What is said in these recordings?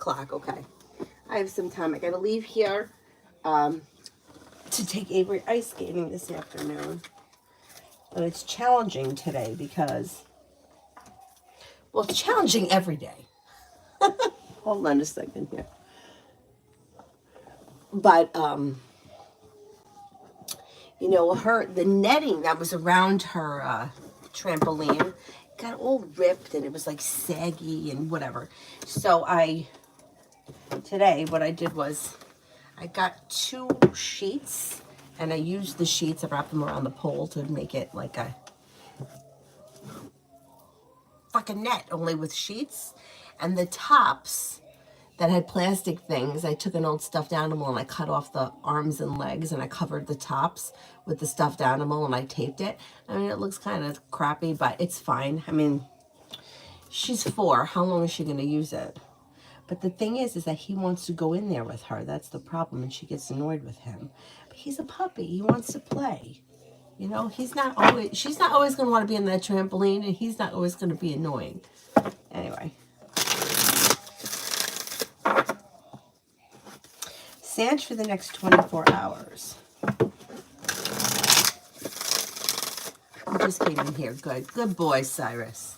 o'clock. Okay. I have some time. I got to leave here to take Avery ice skating this afternoon. But it's challenging today because, well, it's challenging every day. Hold on a second here. But, you know, the netting that was around her trampoline got all ripped and it was like saggy and whatever. So today what I did was I got 2 sheets and I used the sheets, I wrapped them around the pole to make it like a net, only with sheets. And the tops that had plastic things, I took an old stuffed animal and I cut off the arms and legs and I covered the tops with the stuffed animal and I taped it. I mean, it looks kind of crappy, but it's fine. I mean, she's 4. How long is she going to use it? But the thing is that he wants to go in there with her. That's the problem, and she gets annoyed with him. But he's a puppy. He wants to play. You know, she's not always going to want to be on that trampoline, and he's not always going to be annoying. Anyway. Sanch for the next 24 hours. I'm just kidding here. Good boy, Cyrus.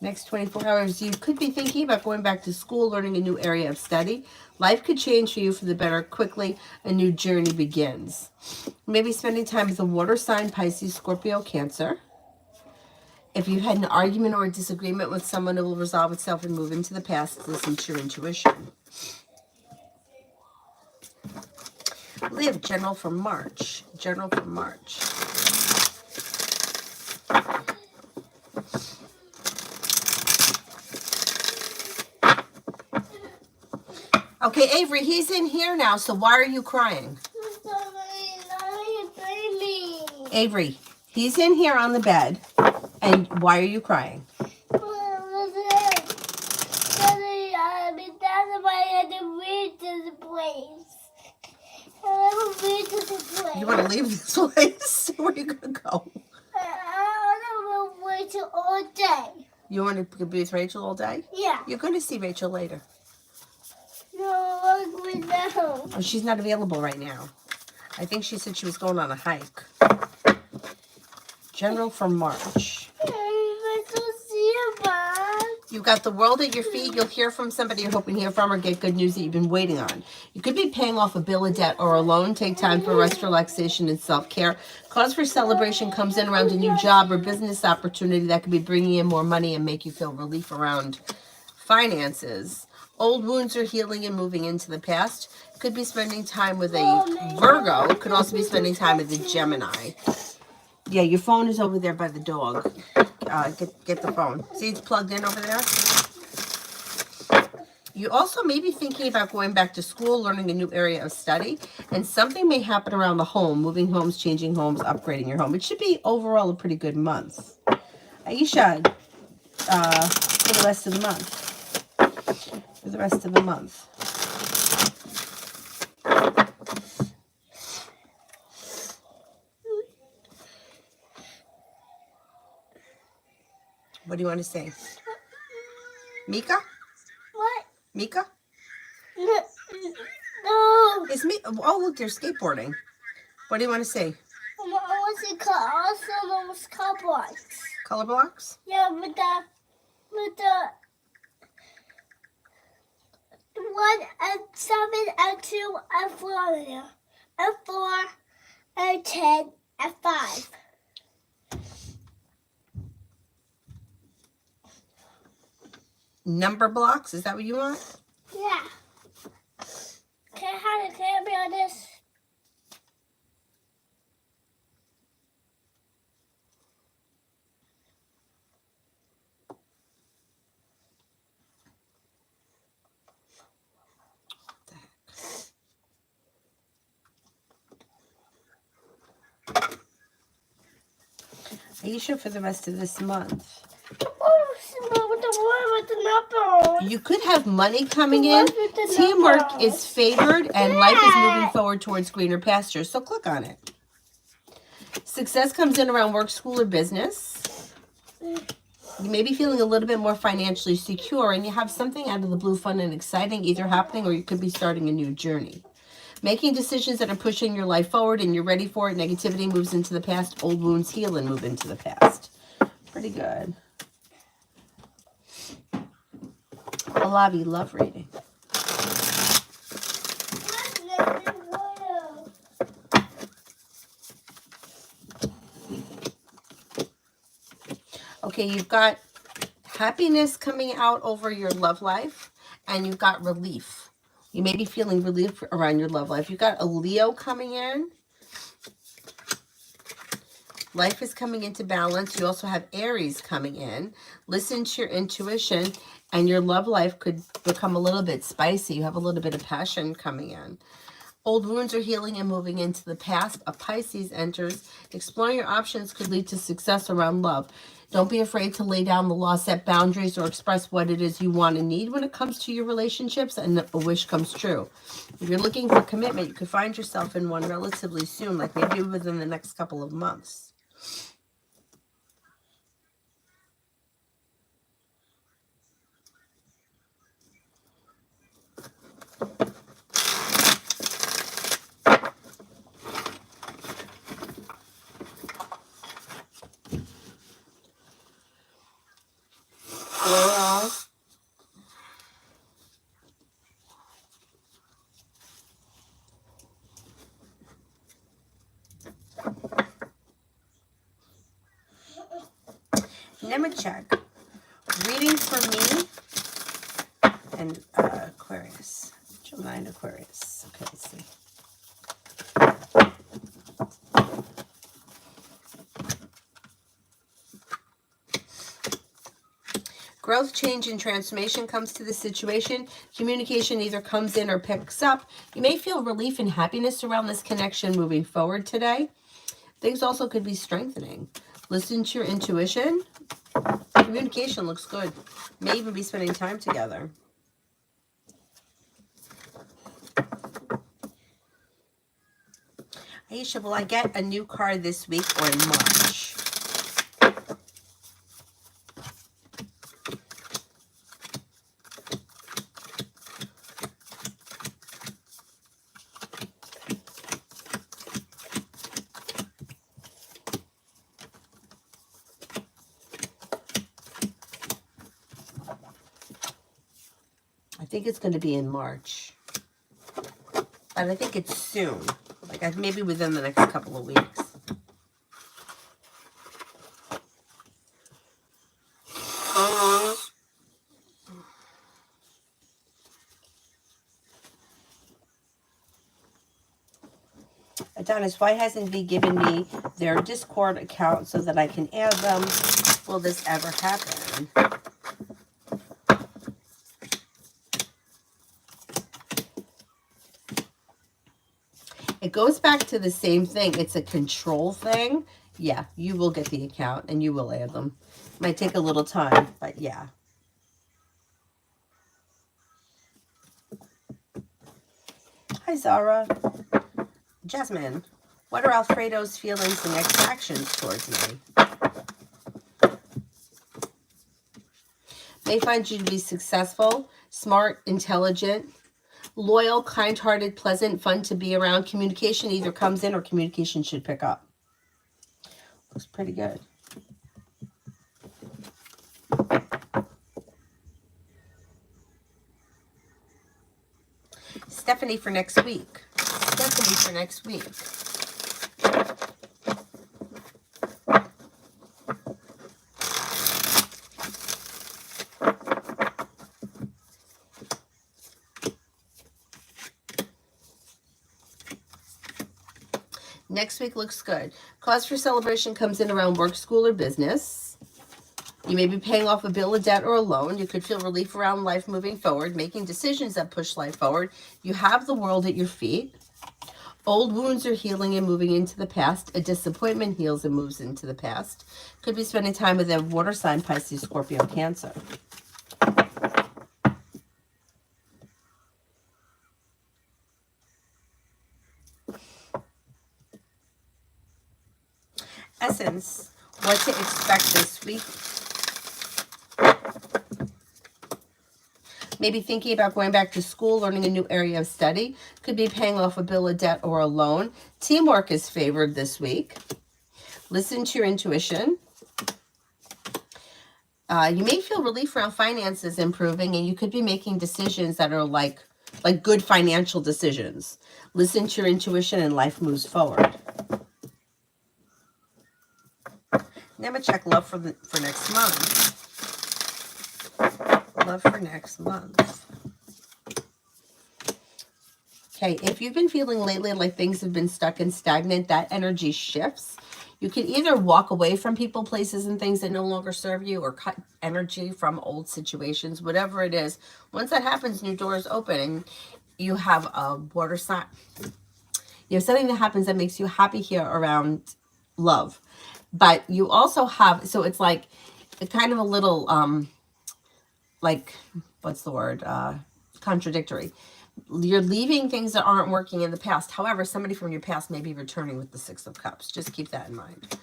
Next 24 hours, you could be thinking about going back to school, learning a new area of study. Life could change for you for the better quickly. A new journey begins. Maybe spending time with a water sign, Pisces, Scorpio, Cancer. If you had an argument or a disagreement with someone, it will resolve itself and move into the past. Listen to your intuition. Live general for March. General for March. Okay, Avery, he's in here now, so why are you crying? Avery, he's in here on the bed, and why are you crying? You want to leave this place? Where are you going to go? I want to be with Rachel all day. You want to be with Rachel all day? Yeah. You're going to see Rachel later. No, look now. Oh, she's not available right now. I think she said she was going on a hike. General for March. You've got the world at your feet. You'll hear from somebody you're hoping to hear from or get good news that you've been waiting on. You could be paying off a bill of debt or a loan. Take time for rest, relaxation, and self-care. Cause for celebration comes in around a new job or business opportunity that could be bringing in more money and make you feel relief around finances. Old wounds are healing and moving into the past. Could be spending time with a Virgo. Could also be spending time with a Gemini. Yeah, your phone is over there by the dog. Get the phone. See, it's plugged in over there. You also may be thinking about going back to school, learning a new area of study, and something may happen around the home, moving homes, changing homes, upgrading your home. It should be overall a pretty good month. Aisha, for the rest of the month. For the rest of the month. What do you want to say? Mika? What? Mika? No. It's me. Oh, look, they're skateboarding. What do you want to say? I want to cut color blocks. Color blocks? Yeah, with the 1 and 7 and 2 and 4 there. And 4 and 10 and 5. Number blocks? Is that what you want? Yeah. Can I be on this? Aisha, for the rest of this month. With the number. You could have money coming in. Teamwork is favored and life is moving forward towards greener pastures. So click on it. Success comes in around work, school, or business. You may be feeling a little bit more financially secure, and you have something out of the blue, fun and exciting either happening, or you could be starting a new journey. Making decisions that are pushing your life forward, and you're ready for it. Negativity moves into the past. Old wounds heal and move into the past. Pretty good. A lobby love reading. Okay, you've got happiness coming out over your love life, and you've got relief. You may be feeling relief around your love life. You've got a Leo coming in. Life is coming into balance. You also have Aries coming in. Listen to your intuition, and your love life could become a little bit spicy. You have a little bit of passion coming in. Old wounds are healing and moving into the past. A Pisces enters. Exploring your options could lead to success around love. Don't be afraid to lay down the law, set boundaries, or express what it is you want and need when it comes to your relationships, and a wish comes true. If you're looking for commitment, you could find yourself in one relatively soon, like maybe within the next couple of months. Nemechek, reading for me and Aquarius, Gemini and Aquarius. Okay, let's see. Growth, change, and transformation comes to the situation. Communication either comes in or picks up. You may feel relief and happiness around this connection moving forward today. Things also could be strengthening. Listen to your intuition. Communication looks good. May even be spending time together. Aisha, will I get a new car this week or in March? I think it's going to be in March. But I think it's soon. Like maybe within the next couple of weeks. Adonis, why hasn't V given me their Discord account so that I can add them? Will this ever happen? It goes back to the same thing. It's a control thing. Yeah, you will get the account and you will add them. Might take a little time, but yeah. Hi, Zara. Jasmine, what are Alfredo's feelings and next actions towards me? May find you to be successful, smart, intelligent, loyal, kind-hearted, pleasant, fun to be around. Communication either comes in or communication should pick up. Looks pretty good. Stephanie for next week. Stephanie for next week. Next week looks good. Cause for celebration comes in around work, school, or business. You may be paying off a bill, a debt, or a loan. You could feel relief around life moving forward, making decisions that push life forward. You have the world at your feet. Old wounds are healing and moving into the past. A disappointment heals and moves into the past. Could be spending time with a water sign, Pisces, Scorpio, Cancer. Essence, what to expect this week. Maybe thinking about going back to school, learning a new area of study. Could be paying off a bill, a debt, or a loan. Teamwork is favored this week. Listen to your intuition. You may feel relief around finances improving, and you could be making decisions that are like good financial decisions. Listen to your intuition and life moves forward. Now I'm going to check love for next month. Love for next month. Okay, if you've been feeling lately like things have been stuck and stagnant, that energy shifts. You can either walk away from people, places, and things that no longer serve you, or cut energy from old situations, whatever it is. Once that happens, new doors open, and you have a water sign. You have something that happens that makes you happy here around love. But you also have, so it's like kind of a little, like, what's the word? Contradictory. You're leaving things that aren't working in the past. However, somebody from your past may be returning with the Six of Cups. Just keep that in mind.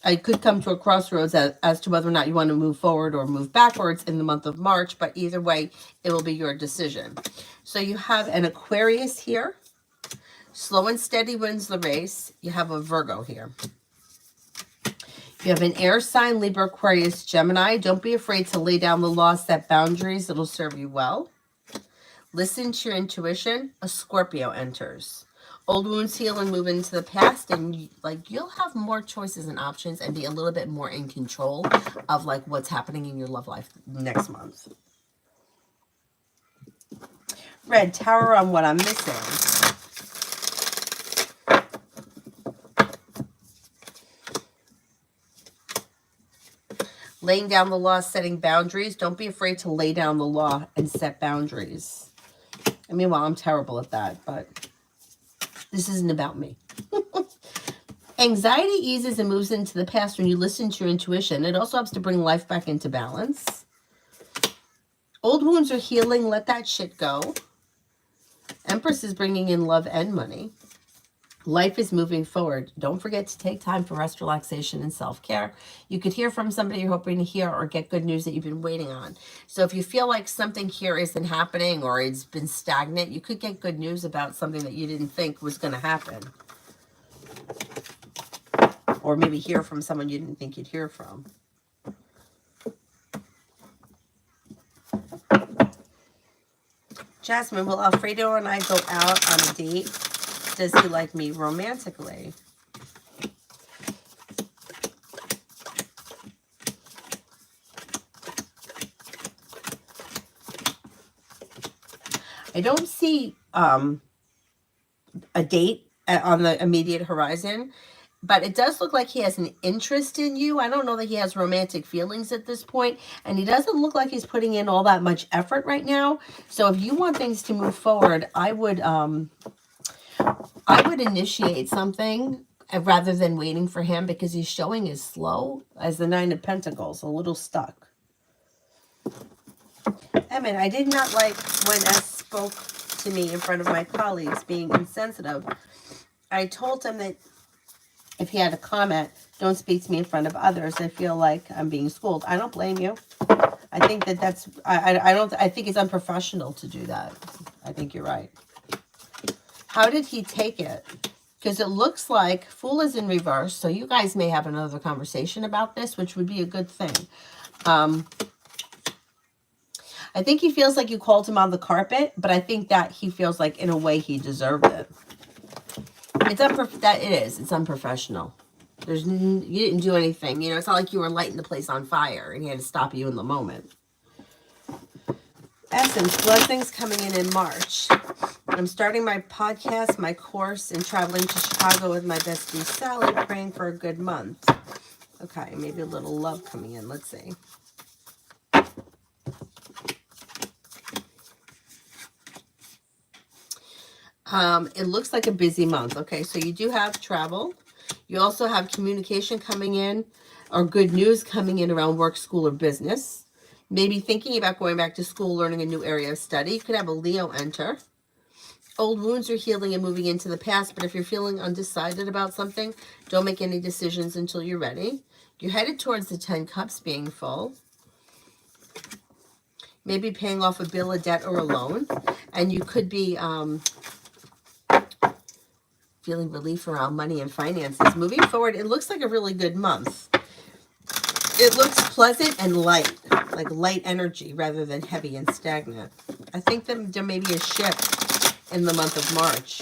I could come to a crossroads as to whether or not you want to move forward or move backwards in the month of March, but either way, it will be your decision. So you have an Aquarius here. Slow and steady wins the race. You have a Virgo here. You have an air sign, Libra, Aquarius, Gemini. Don't be afraid to lay down the law, set boundaries. It'll serve you well. Listen to your intuition. A Scorpio enters. Old wounds heal and move into the past, and you'll have more choices and options and be a little bit more in control of like what's happening in your love life next month. Red Tower on what I'm missing. Laying down the law, setting boundaries. Don't be afraid to lay down the law and set boundaries. I mean, well, I'm terrible at that, but this isn't about me. Anxiety eases and moves into the past when you listen to your intuition. It also helps to bring life back into balance. Old wounds are healing. Let that shit go. Empress is bringing in love and money. Life is moving forward. Don't forget to take time for rest, relaxation, and self-care. You could hear from somebody you're hoping to hear or get good news that you've been waiting on. So if you feel like something here isn't happening or it's been stagnant, you could get good news about something that you didn't think was going to happen. Or maybe hear from someone you didn't think you'd hear from. Jasmine, will Alfredo and I go out on a date? Does he like me romantically? I don't see a date on the immediate horizon, but it does look like he has an interest in you. I don't know that he has romantic feelings at this point, and he doesn't look like he's putting in all that much effort right now. So if you want things to move forward, I would initiate something rather than waiting for him, because he's showing as slow as the Nine of Pentacles, a little stuck. Emin, I did not like when S spoke to me in front of my colleagues being insensitive. I told him that if he had a comment, don't speak to me in front of others. I feel like I'm being schooled. I don't blame you. I think that's, I think it's unprofessional to do that. I think you're right. How did he take it? Because it looks like Fool is in reverse, so you guys may have another conversation about this, which would be a good thing. I think he feels like you called him on the carpet, but I think that he feels like in a way he deserved it. It's unprofessional. You didn't do anything. You know, it's not like you were lighting the place on fire and he had to stop you in the moment. Essence, blessings coming in March. I'm starting my podcast, my course, and traveling to Chicago with my bestie Sally, praying for a good month. Okay, maybe a little love coming in. Let's see. It looks like a busy month. Okay, so you do have travel. You also have communication coming in, or good news coming in around work, school, or business. Maybe thinking about going back to school, learning a new area of study. You could have a Leo enter. Old wounds are healing and moving into the past, but if you're feeling undecided about something, don't make any decisions until you're ready. You're headed towards the 10 Cups being full. maybe paying off a bill, a debt, or a loan. And you could be feeling relief around money and finances. Moving forward, it looks like a really good month. It looks pleasant and light, like light energy rather than heavy and stagnant. I think that there may be a shift in the month of March.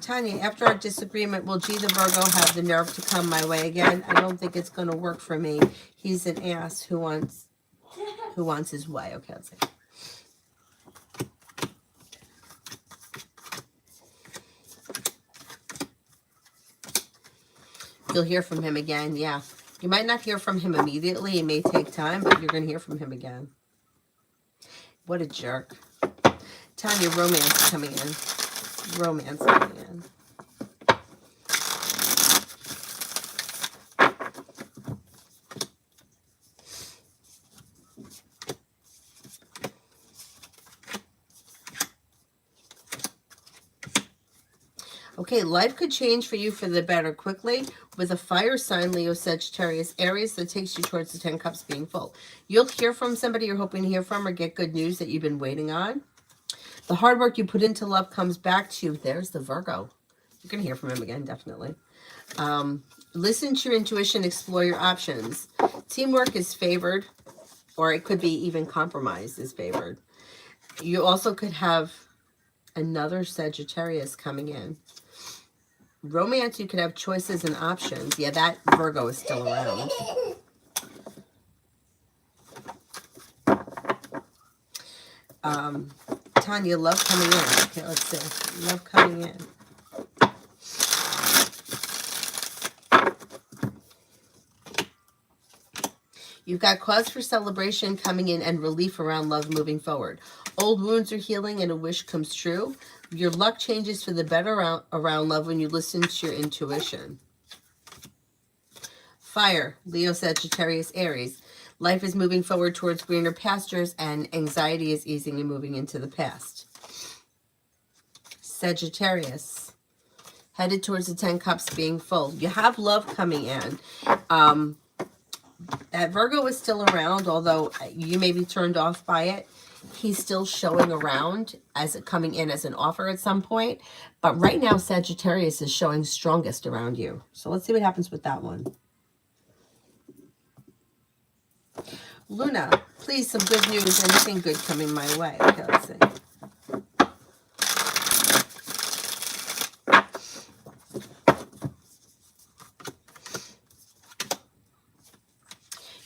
Tanya, after our disagreement, will G the Virgo have the nerve to come my way again? I don't think it's going to work for me. He's an ass who wants his way. Okay, let's see. You'll hear from him again, yeah. You might not hear from him immediately. It may take time, but you're going to hear from him again. What a jerk. Tanya, romance coming in. Romance coming in. Okay, life could change for you for the better quickly with a fire sign, Leo, Sagittarius, Aries, that takes you towards the 10 Cups being full. You'll hear from somebody you're hoping to hear from or get good news that you've been waiting on. The hard work you put into love comes back to you. There's the Virgo. You're going to hear from him again, definitely. Listen to your intuition, explore your options. Teamwork is favored, or it could be even compromise is favored. You also could have another Sagittarius coming in. Romance, you could have choices and options. Yeah, that Virgo is still around. Tanya, love coming in. Okay, let's see. Love coming in. You've got cause for celebration coming in and relief around love moving forward. Old wounds are healing and a wish comes true. Your luck changes for the better around love when you listen to your intuition. Fire, Leo, Sagittarius, Aries. Life is moving forward towards greener pastures and anxiety is easing and moving into the past. Sagittarius, headed towards the 10 Cups being full. You have love coming in. That Virgo is still around, although you may be turned off by it. He's still showing around as it coming in as an offer at some point. But right now, Sagittarius is showing strongest around you. So let's see what happens with that one. Luna, please, some good news. Anything good coming my way? Okay, let's see.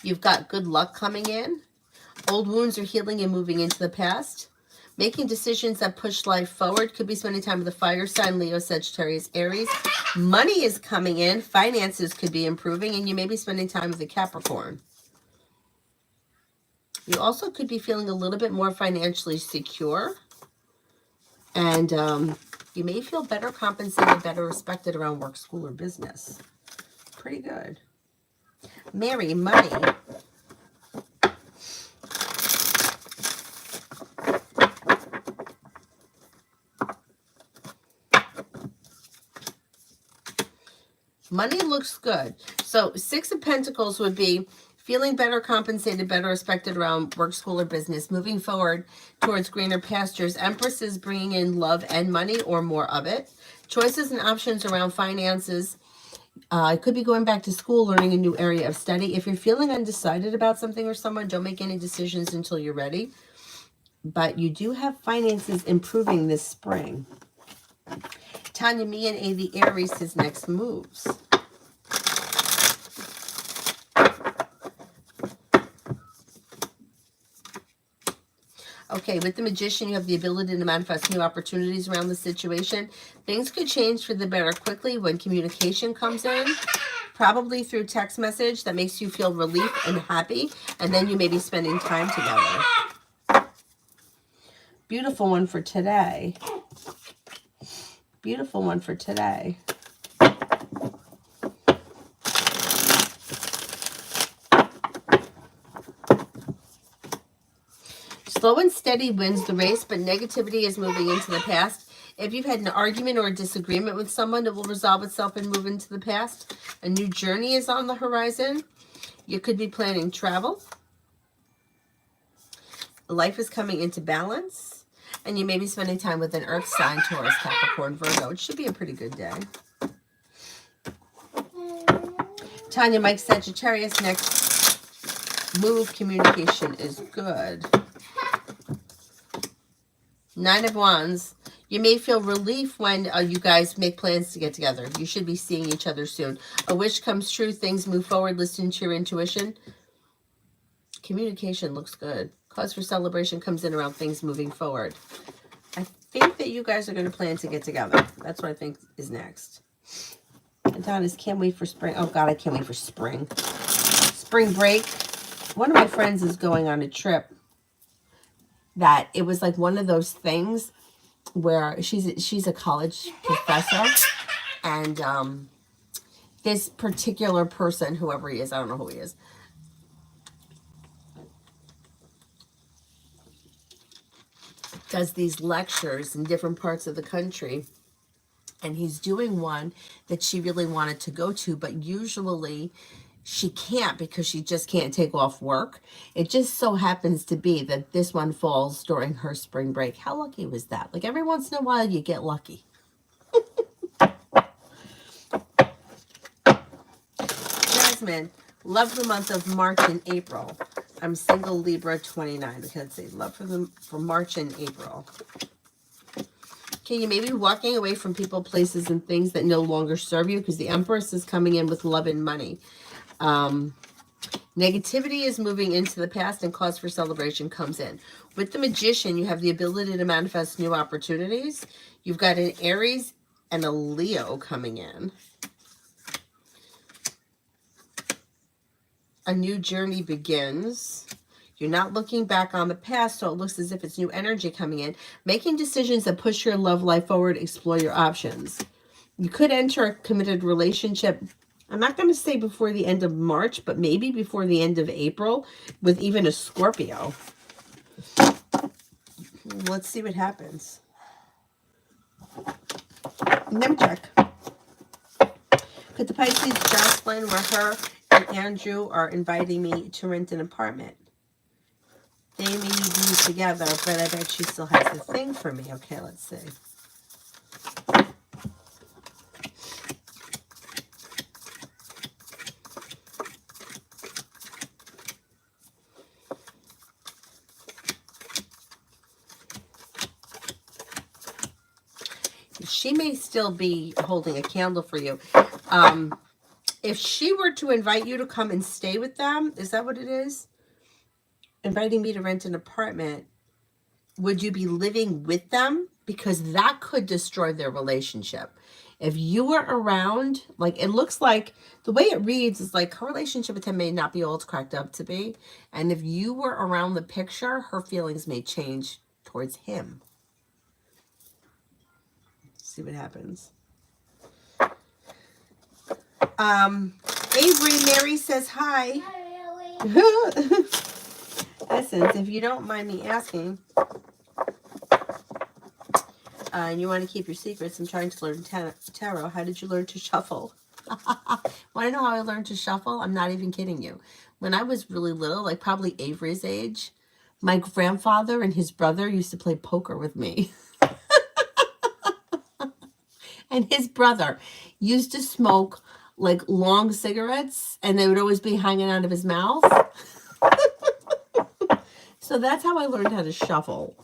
You've got good luck coming in. Old wounds are healing and moving into the past. Making decisions that push life forward. Could be spending time with the fire sign, Leo, Sagittarius, Aries. Money is coming in. Finances could be improving. And you may be spending time with a Capricorn. You also could be feeling a little bit more financially secure. And you may feel better compensated, better respected around work, school, or business. Pretty good. Mary, money. Money looks good. So 6 of Pentacles would be feeling better compensated, better respected around work, school, or business. Moving forward towards greener pastures. Empress is bringing in love and money or more of it. Choices and options around finances. It could be going back to school, learning a new area of study. If you're feeling undecided about something or someone, don't make any decisions until you're ready. But you do have finances improving this spring. Tanya, me and A, the Aries, his next moves. Okay, with the Magician, you have the ability to manifest new opportunities around the situation. Things could change for the better quickly when communication comes in, probably through text message that makes you feel relief and happy, and then you may be spending time together. Beautiful one for today. Beautiful one for today. Slow and steady wins the race, but negativity is moving into the past. If you've had an argument or a disagreement with someone, it will resolve itself and move into the past. A new journey is on the horizon. You could be planning travel. Life is coming into balance. And you may be spending time with an earth sign, Taurus, Capricorn, Virgo. It should be a pretty good day. Tanya, Mike, Sagittarius, next move, communication is good. 9 of Wands. You may feel relief when you guys make plans to get together. You should be seeing each other soon. A wish comes true. Things move forward. Listen to your intuition. Communication looks good. Cause for celebration comes in around things moving forward. I think that you guys are going to plan to get together. That's what I think is next. And Donna's can't wait for spring. Oh, God, I can't wait for spring. Spring break. One of my friends is going on a trip that it was like one of those things where she's a college professor, and this particular person, whoever he is, I don't know who he is, does these lectures in different parts of the country, and he's doing one that she really wanted to go to, but usually she can't because she just can't take off work. It just so happens to be that this one falls during her spring break. How lucky was that? Like every once in a while you get lucky. Jasmine, love the month of March and April. I'm single, Libra, 29. Okay, let's see. Love for March and April. Okay, you may be walking away from people, places, and things that no longer serve you because the Empress is coming in with love and money. Negativity is moving into the past and cause for celebration comes in. With the Magician, you have the ability to manifest new opportunities. You've got an Aries and a Leo coming in. A new journey begins. You're not looking back on the past, so it looks as if it's new energy coming in. Making decisions that push your love life forward, explore your options. You could enter a committed relationship. I'm not going to say before the end of March, but maybe before the end of April with even a Scorpio. Let's see what happens. Let me check. Could the Pisces Jocelyn, where her and Andrew are inviting me to rent an apartment? They may be together, but I bet she still has the thing for me. Okay, let's see. She may still be holding a candle for you. If she were to invite you to come and stay with them, is that what it is? Inviting me to rent an apartment, would you be living with them? Because that could destroy their relationship. If you were around, like it looks like the way it reads is like her relationship with him may not be all it's cracked up to be. And if you were around the picture, her feelings may change towards him. See what happens. Avery, Mary says hi. Not really. Essence, if you don't mind me asking, and you want to keep your secrets, I'm trying to learn tarot. How did you learn to shuffle? Want to know how I learned to shuffle? I'm not even kidding you. When I was really little, like probably Avery's age, my grandfather and his brother used to play poker with me. And his brother used to smoke like long cigarettes, and they would always be hanging out of his mouth. So that's how I learned how to shuffle.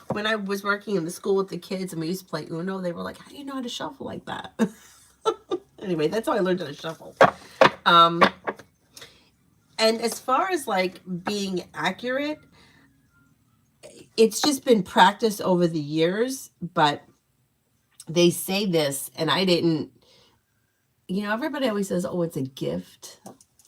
When I was working in the school with the kids and we used to play Uno, they were like, how do you know how to shuffle like that? Anyway, that's how I learned how to shuffle. And as far as like being accurate, it's just been practice over the years, but they say this, and I didn't, everybody always says, oh, it's a gift.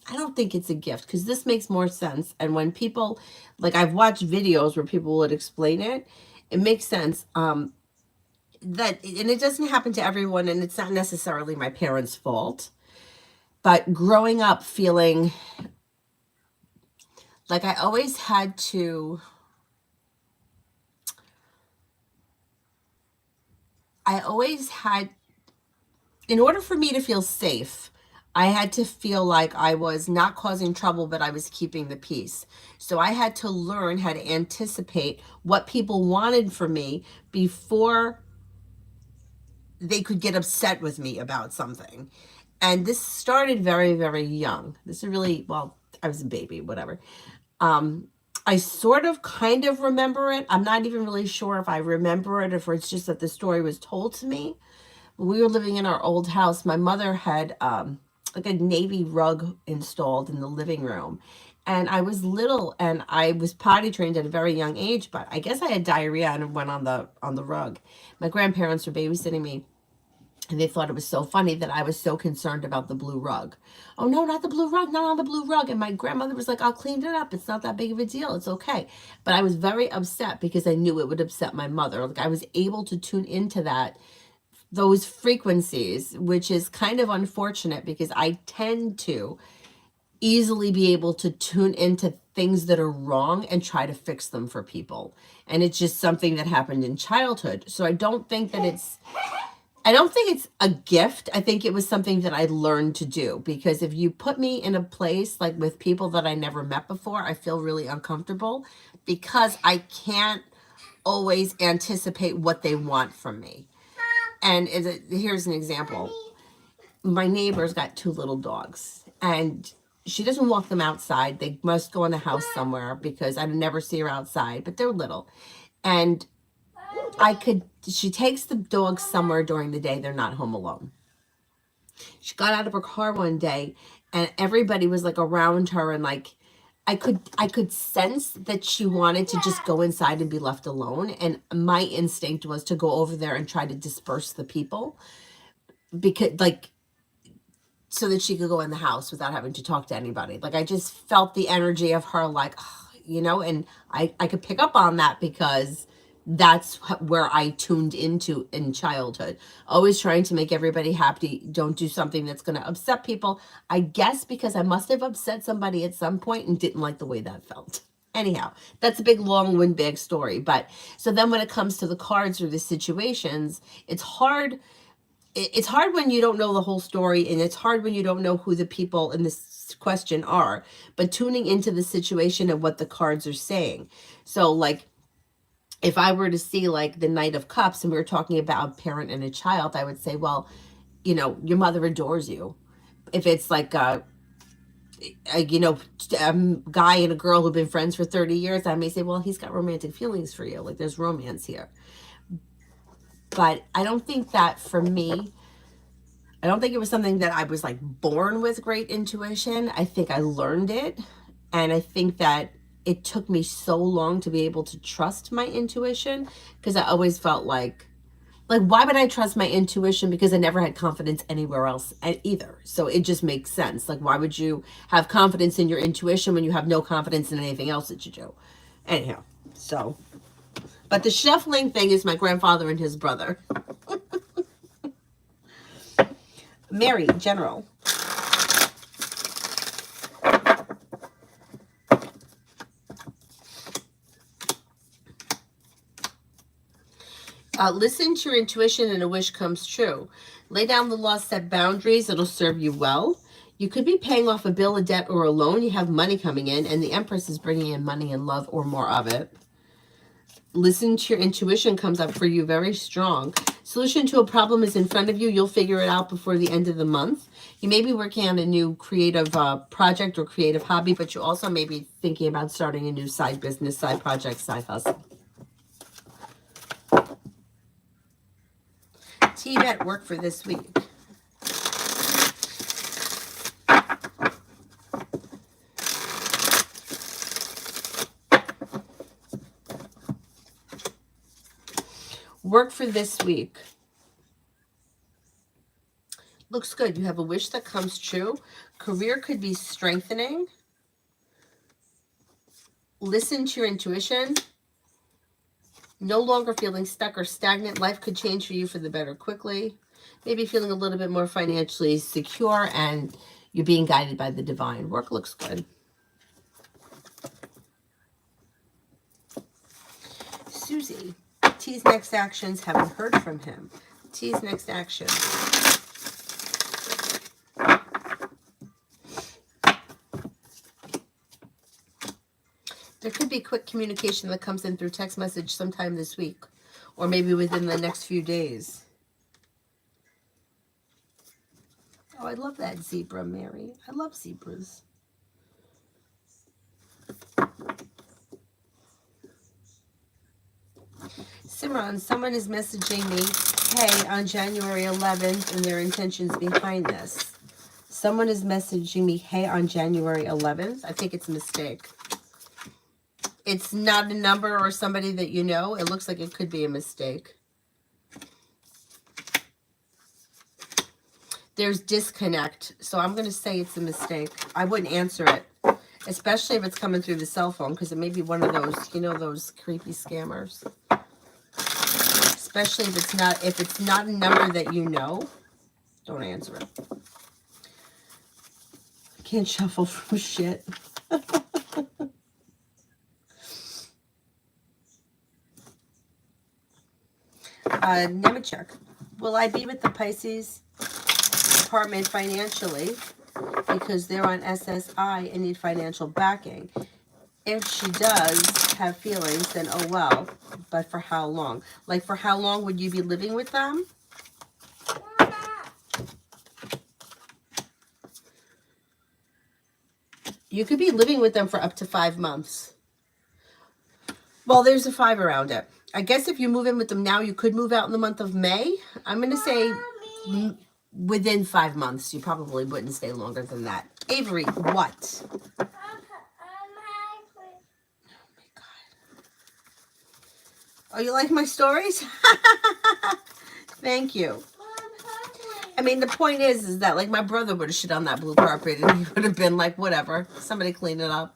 I don't think it's a gift because this makes more sense. And when people, like I've watched videos where people would explain it, it makes sense. And it doesn't happen to everyone, and it's not necessarily my parents' fault. But growing up feeling like I always had to, in order for me to feel safe, I had to feel like I was not causing trouble, but I was keeping the peace. So I had to learn how to anticipate what people wanted from me before they could get upset with me about something. And this started very, very young. This is really, well, I was a baby, whatever. Um, I sort of kind of remember it. I'm not even really sure if I remember it, or if it's just that the story was told to me. When we were living in our old house, my mother had like a navy rug installed in the living room. And I was little and I was potty trained at a very young age, but I guess I had diarrhea and it went on the rug. My grandparents were babysitting me and they thought it was so funny that I was so concerned about the blue rug. Oh no, not the blue rug, not on the blue rug. And my grandmother was like, I'll clean it up. It's not that big of a deal. It's okay. But I was very upset because I knew it would upset my mother. Like I was able to tune into those frequencies, which is kind of unfortunate because I tend to easily be able to tune into things that are wrong and try to fix them for people. And it's just something that happened in childhood. So I don't think it's a gift. I think it was something that I learned to do, because if you put me in a place like with people that I never met before, I feel really uncomfortable because I can't always anticipate what they want from me. And here's an example. My neighbor's got two little dogs and she doesn't walk them outside. They must go in the house somewhere because I never see her outside, but they're little. And she takes the dogs somewhere during the day. They're not home alone. She got out of her car one day and everybody was like around her, and like I could sense that she wanted to just go inside and be left alone, and my instinct was to go over there and try to disperse the people, because like so that she could go in the house without having to talk to anybody. Like I just felt the energy of her, like, and I could pick up on that because that's where I tuned into in childhood. Always trying to make everybody happy. Don't do something that's going to upset people. I guess because I must have upset somebody at some point and didn't like the way that felt. Anyhow, that's a big, long, windbag story. But so then when it comes to the cards or the situations, it's hard when you don't know the whole story, and it's hard when you don't know who the people in this question are, but tuning into the situation and what the cards are saying. So like if I were to see like the Knight of Cups and we were talking about a parent and a child, I would say, well, your mother adores you. If it's like a guy and a girl who've been friends for 30 years, I may say, well, he's got romantic feelings for you. Like there's romance here. But I don't think that for me, I don't think it was something that I was like born with great intuition. I think I learned it. And I think that it took me so long to be able to trust my intuition, because I always felt like why would I trust my intuition? Because I never had confidence anywhere else either. So it just makes sense. Like, why would you have confidence in your intuition when you have no confidence in anything else that you do? Anyhow, so, but the shuffling thing is my grandfather and his brother. Mary, general. Listen to your intuition and a wish comes true. Lay down the law, set boundaries. It'll serve you well. You could be paying off a bill, a debt, or a loan. You have money coming in, and the Empress is bringing in money and love, or more of it. Listen to your intuition comes up for you very strong. Solution to a problem is in front of you. You'll figure it out before the end of the month. You may be working on a new creative project or creative hobby, but you also may be thinking about starting a new side business, side project, side hustle. T-Bet work for this week. Work for this week. Looks good. You have a wish that comes true. Career could be strengthening. Listen to your intuition. No longer feeling stuck or stagnant. Life could change for you for the better quickly. Maybe feeling a little bit more financially secure, and you're being guided by the divine. Work looks good. Susie. T's next actions. Haven't heard from him. T's next action. There could be quick communication that comes in through text message sometime this week, or maybe within the next few days. Oh, I love that zebra, Mary. I love zebras. Simran, someone is messaging me, hey, on January 11th, and their intentions behind this. Someone is messaging me, hey, on January 11th. I think it's a mistake. It's not a number or somebody that you know. It looks like it could be a mistake. There's disconnect, so I'm going to say it's a mistake. I wouldn't answer it, especially if it's coming through the cell phone, because it may be one of those, you know, those creepy scammers. Especially if it's not a number that you know, don't answer it. I can't shuffle from shit. Nemechek, will I be with the Pisces department financially because they're on SSI and need financial backing? If she does have feelings, then oh well, but for how long? Like, for how long would you be living with them? You could be living with them for up to 5 months. Well, there's a 5 around it. I guess if you move in with them now, you could move out in the month of May. I'm going to say within 5 months. You probably wouldn't stay longer than that. Avery, what? Oh my God. Oh, you like my stories? Thank you. I mean, the point is that, like, my brother would have shit on that blue carpet and he would have been like, whatever, somebody clean it up.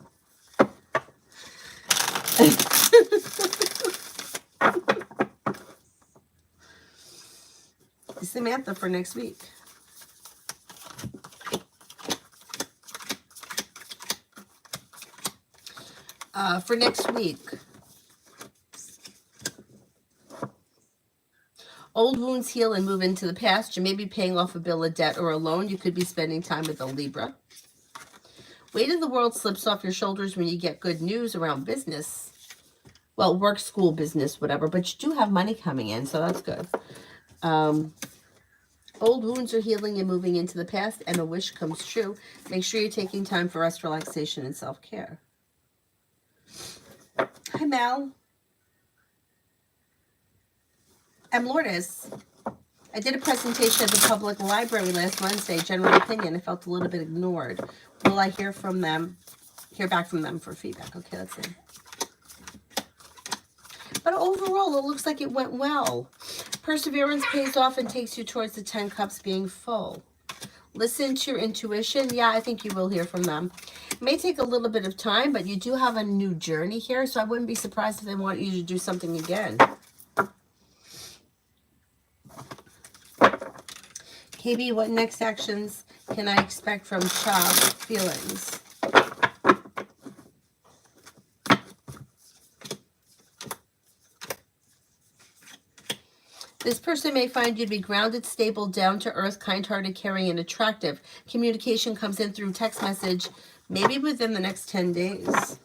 Samantha for next week. For next week. Old wounds heal and move into the past. You may be paying off a bill of debt or a loan. You could be spending time with a Libra. Weight of the world slips off your shoulders when you get good news around business. Well, work, school, business, whatever. But you do have money coming in, so that's good. Old wounds are healing and moving into the past, and a wish comes true. Make sure you're taking time for rest, relaxation, and self-care. Hi, Mel. I'm Lourdes. I did a presentation at the public library last Wednesday, general opinion. I felt a little bit ignored. Will I hear back from them for feedback? Okay, let's see. But overall, it looks like it went well. Perseverance pays off and takes you towards the 10 cups being full. Listen to your intuition. Yeah, I think you will hear from them. It may take a little bit of time, but you do have a new journey here, so I wouldn't be surprised if they want you to do something again. KB, what next actions can I expect from Shop Feelings? This person may find you to be grounded, stable, down-to-earth, kind-hearted, caring, and attractive. Communication comes in through text message, maybe within the next 10 days.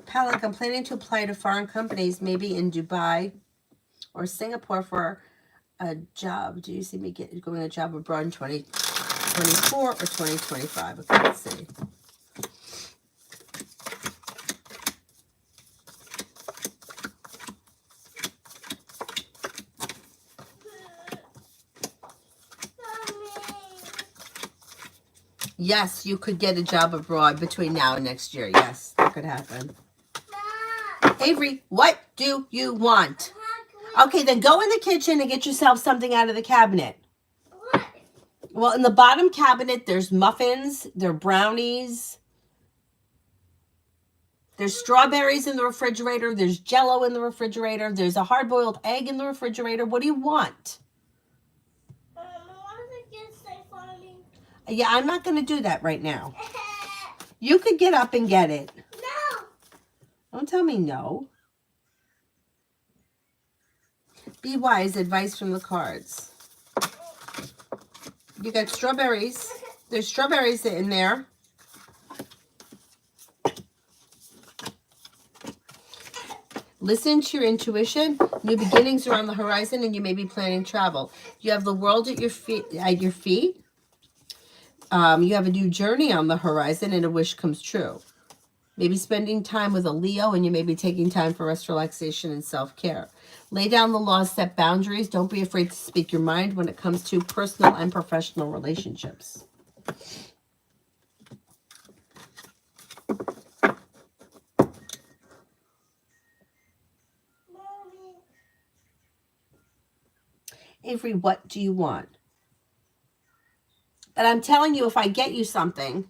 Palak, I'm planning to apply to foreign companies, maybe in Dubai or Singapore for a job. Do you see me going a job abroad in 2024 or 2025? Okay, let's see. Yes, you could get a job abroad between now and next year. Yes, that could happen. Avery, what do you want? Okay, then go in the kitchen and get yourself something out of the cabinet. What? Well, in the bottom cabinet, there's muffins, there are brownies, there's strawberries in the refrigerator, there's Jell-O in the refrigerator, there's a hard-boiled egg in the refrigerator. What do you want? I want to get safe on me. Yeah, I'm not going to do that right now. You could get up and get it. No. Don't tell me no. Be wise, advice from the cards. You got strawberries. There's strawberries in there. Listen to your intuition. New beginnings are on the horizon, and you may be planning travel. You have the world at your feet. You have a new journey on the horizon, and a wish comes true. Maybe spending time with a Leo, and you may be taking time for rest, relaxation, and self-care. Lay down the laws, set boundaries. Don't be afraid to speak your mind when it comes to personal and professional relationships. Avery, what do you want? But I'm telling you, if I get you something,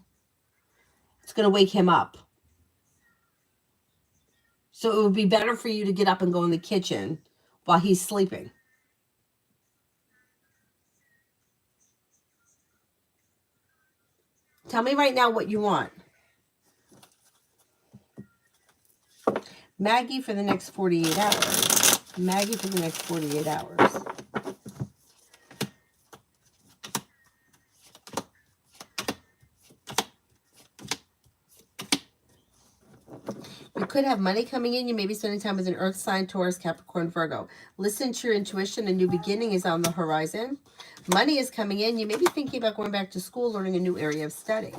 it's going to wake him up. So it would be better for you to get up and go in the kitchen while he's sleeping. Tell me right now what you want. Maggie for the next 48 hours. Maggie for the next 48 hours. You could have money coming in. You may be spending time with an earth sign, Taurus, Capricorn, Virgo. Listen to your intuition. A new beginning is on the horizon. Money is coming in. You may be thinking about going back to school, learning a new area of study.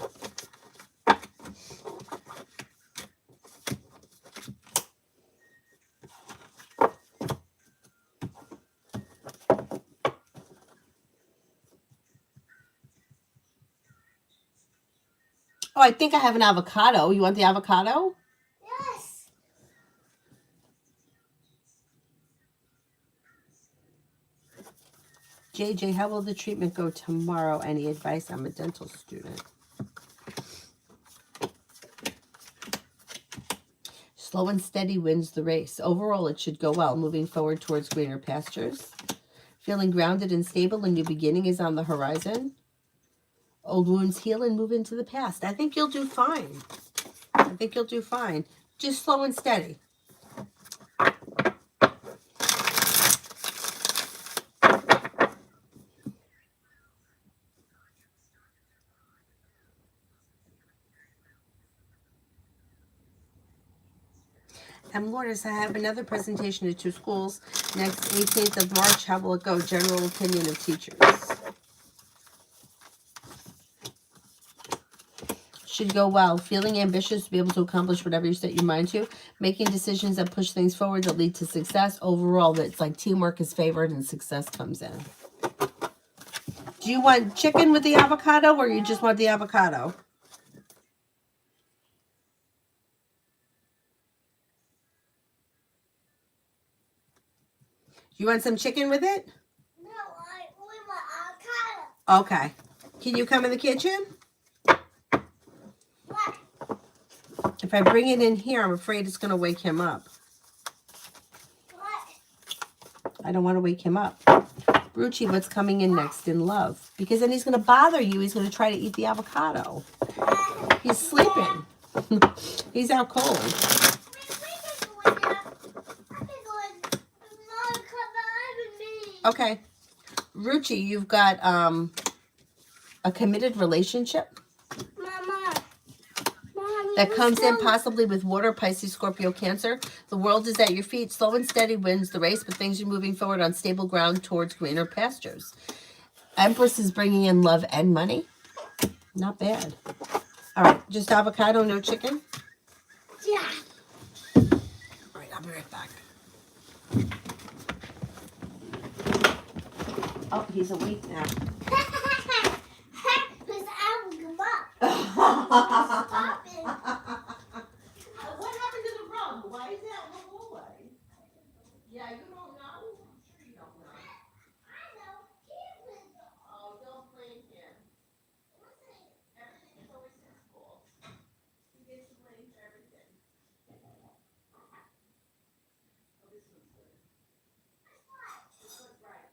Oh, I think I have an avocado. You want the avocado? Yes. JJ, how will the treatment go tomorrow? Any advice? I'm a dental student. Slow and steady wins the race. Overall, it should go well. Moving forward towards greener pastures. Feeling grounded and stable. A new beginning is on the horizon. Old wounds heal and move into the past. I think you'll do fine. I think you'll do fine. Just slow and steady. And Lourdes, I have another presentation at 2 schools next 18th of March. How will it go? General opinion of teachers. Should go well. Feeling ambitious to be able to accomplish whatever you set your mind to. Making decisions that push things forward that lead to success. Overall, it's like teamwork is favored and success comes in. Do you want chicken with the avocado or you just want the avocado? You want some chicken with it? No, I want avocado. Okay. Can you come in the kitchen? What? If I bring it in here, I'm afraid it's going to wake him up. What? I don't want to wake him up. Ruchi, what's coming in next in love? Because then he's going to bother you. He's going to try to eat the avocado. He's sleeping. He's out cold. Okay. Ruchi, you've got a committed relationship that comes in possibly with water, Pisces, Scorpio, Cancer. The world is at your feet. Slow and steady wins the race, but things are moving forward on stable ground towards greener pastures. Empress is bringing in love and money. Not bad. All right, just avocado, no chicken? Yeah. All right, I'll be right back. Oh, he's awake now. Because I will give up. Stop it. What happened to the rug? Why is that in the hallway? Yeah, you don't know? I'm sure you don't know. I know. Oh, don't blame him. Everything is always his fault. He gets blamed for everything. Oh, this one's good. This one's right.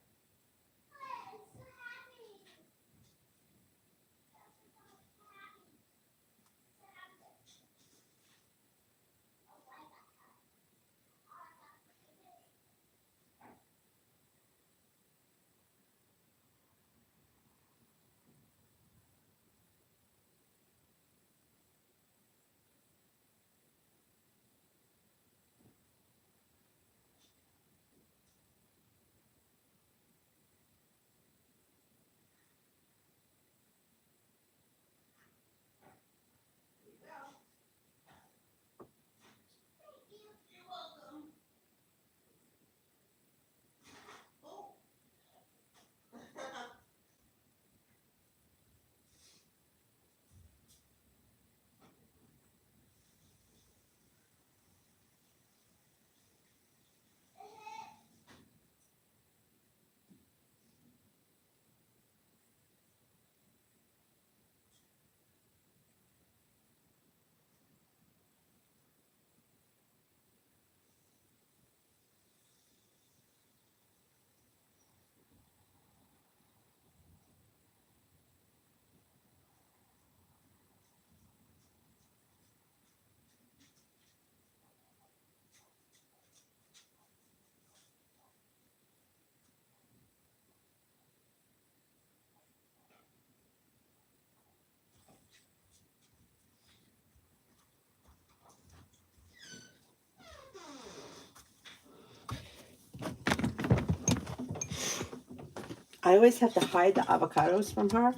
I always have to hide the avocados from her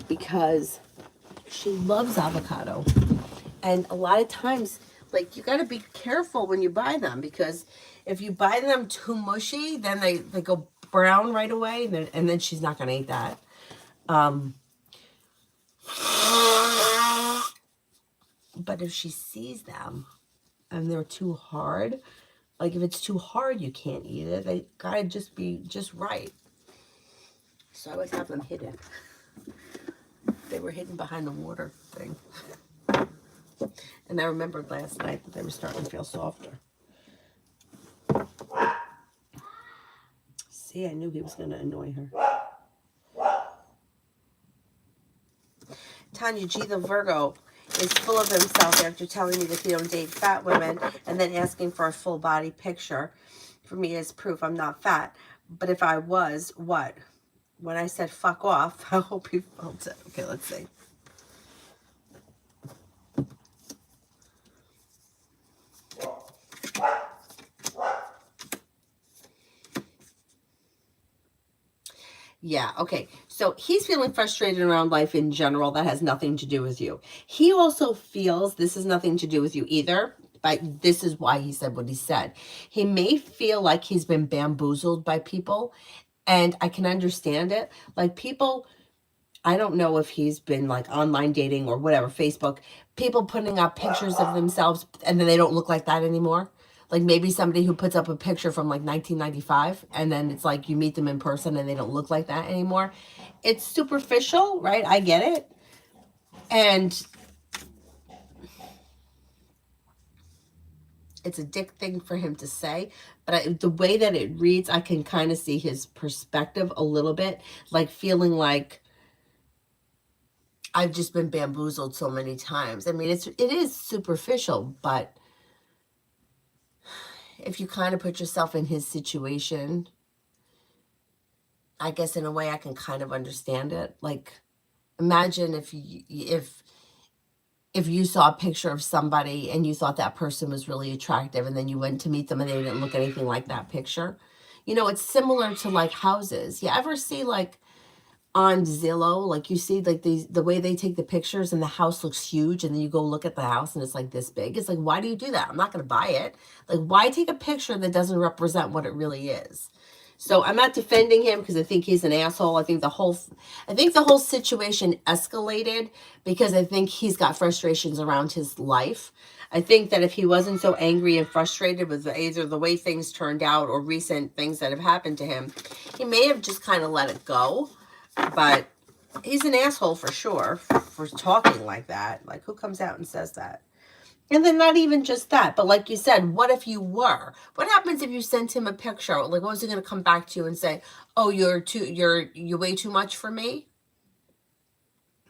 because she loves avocado. And a lot of times, like, you got to be careful when you buy them, because if you buy them too mushy, then they go brown right away, and then she's not going to eat that. But if she sees them and they're too hard, like if it's too hard, you can't eat it. They gotta just be just right. So I always have them hidden. They were hidden behind the water thing. And I remembered last night that they were starting to feel softer. See, I knew he was gonna annoy her. Tanya G, the Virgo, is full of himself after telling me that he don't date fat women and then asking for a full body picture for me as proof I'm not fat. But if I was, what? When I said fuck off, I hope he felt it. Okay, let's see. Yeah, okay. So he's feeling frustrated around life in general. That has nothing to do with you. He also feels this has nothing to do with you either, but this is why he said what he said. He may feel like he's been bamboozled by people, and I can understand it. Like, people, I don't know if he's been like online dating or whatever, Facebook, people putting up pictures of themselves and then they don't look like that anymore. Like, maybe somebody who puts up a picture from like 1995 and then it's like you meet them in person and they don't look like that anymore. It's superficial, right? I get it. And it's a dick thing for him to say, but the way that it reads, I can kind of see his perspective a little bit, like feeling like I've just been bamboozled so many times. I mean, it is superficial, but if you kind of put yourself in his situation, I guess in a way I can kind of understand it. Like, imagine if you saw a picture of somebody and you thought that person was really attractive, and then you went to meet them and they didn't look anything like that picture. You know, it's similar to like houses. You ever see like on Zillow, like you see like the way they take the pictures and the house looks huge, and then you go look at the house and it's like this big. It's like, why do you do that? I'm not going to buy it. Like, why take a picture that doesn't represent what it really is? So I'm not defending him because I think he's an asshole. I think the whole situation escalated because I think he's got frustrations around his life. I think that if he wasn't so angry and frustrated with either the way things turned out or recent things that have happened to him, he may have just kind of let it go. But he's an asshole for sure for talking like that. Like, who comes out and says that? And then not even just that, but like you said, what if you were? What happens if you sent him a picture? Like, what was he going to come back to you and say? Oh, you weigh too much for me?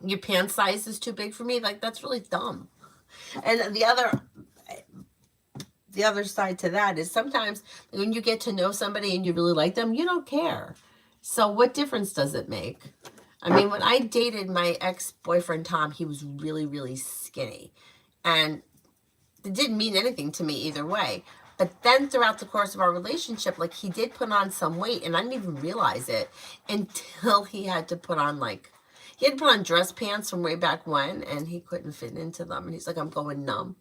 Your pant size is too big for me? Like, that's really dumb. And the other side to that is sometimes when you get to know somebody and you really like them, you don't care. So what difference does it make? I mean, when I dated my ex-boyfriend, Tom, he was really, really skinny. And it didn't mean anything to me either way. But then throughout the course of our relationship, like, he did put on some weight, and I didn't even realize it until he had to put on dress pants from way back when, and he couldn't fit into them. And he's like, I'm going numb.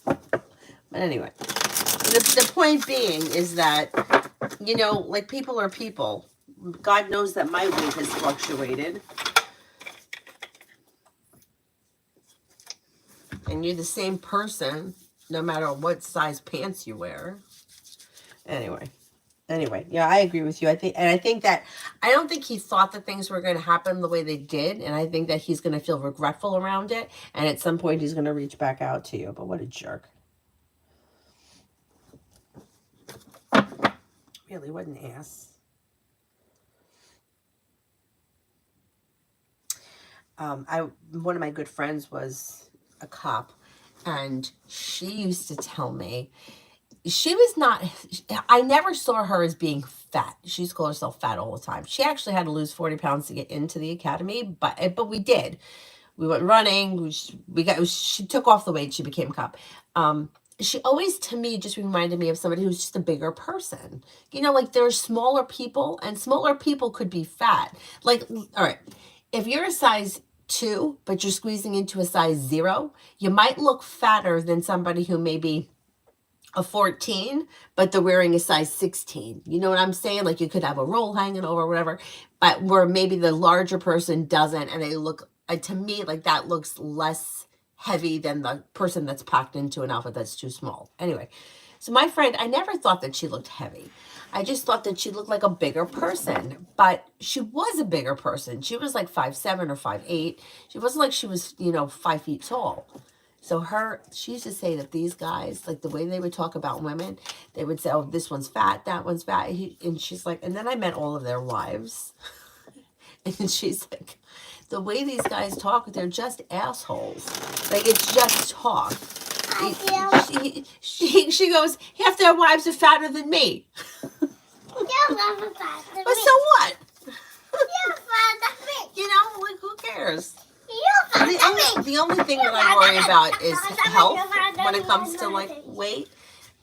But anyway, the point being is that, you know, like, people are people. God knows that my weight has fluctuated. And you're the same person no matter what size pants you wear. Anyway, yeah, I agree with you. I think that I don't think he thought that things were going to happen the way they did, and I think that he's going to feel regretful around it, and at some point he's going to reach back out to you. But what a jerk. Really, what an ass. One of my good friends was a cop, and she used to tell me she was not, I never saw her as being fat. She used to call herself fat all the time. She actually had to lose 40 pounds to get into the academy, but we did. We went running. She took off the weight. She became a cop. she always, to me, just reminded me of somebody who's just a bigger person. You know, like there's smaller people, and smaller people could be fat. Like, all right, if you're a size 2, but you're squeezing into a size 0, you might look fatter than somebody who may be a 14, but they're wearing a size 16. You know what I'm saying? Like you could have a roll hanging over, whatever, but where maybe the larger person doesn't, and they look, to me, like that looks less heavy than the person that's packed into an outfit that's too small. Anyway, so my friend, I never thought that she looked heavy. I just thought that she looked like a bigger person, but she was a bigger person. She was like 5'7" or 5'8". She wasn't like she was, 5 feet tall. So she used to say that these guys, like the way they would talk about women, they would say, oh, this one's fat, that one's fat. And she's like, and then I met all of their wives. And she's like, the way these guys talk, they're just assholes. Like, it's just talk. She goes, half their wives are fatter than me. You're fatter than But me. so what? You're fatter than me. Like, who cares? You're fatter than me. The only thing that I worry about is health when it comes to, like, weight.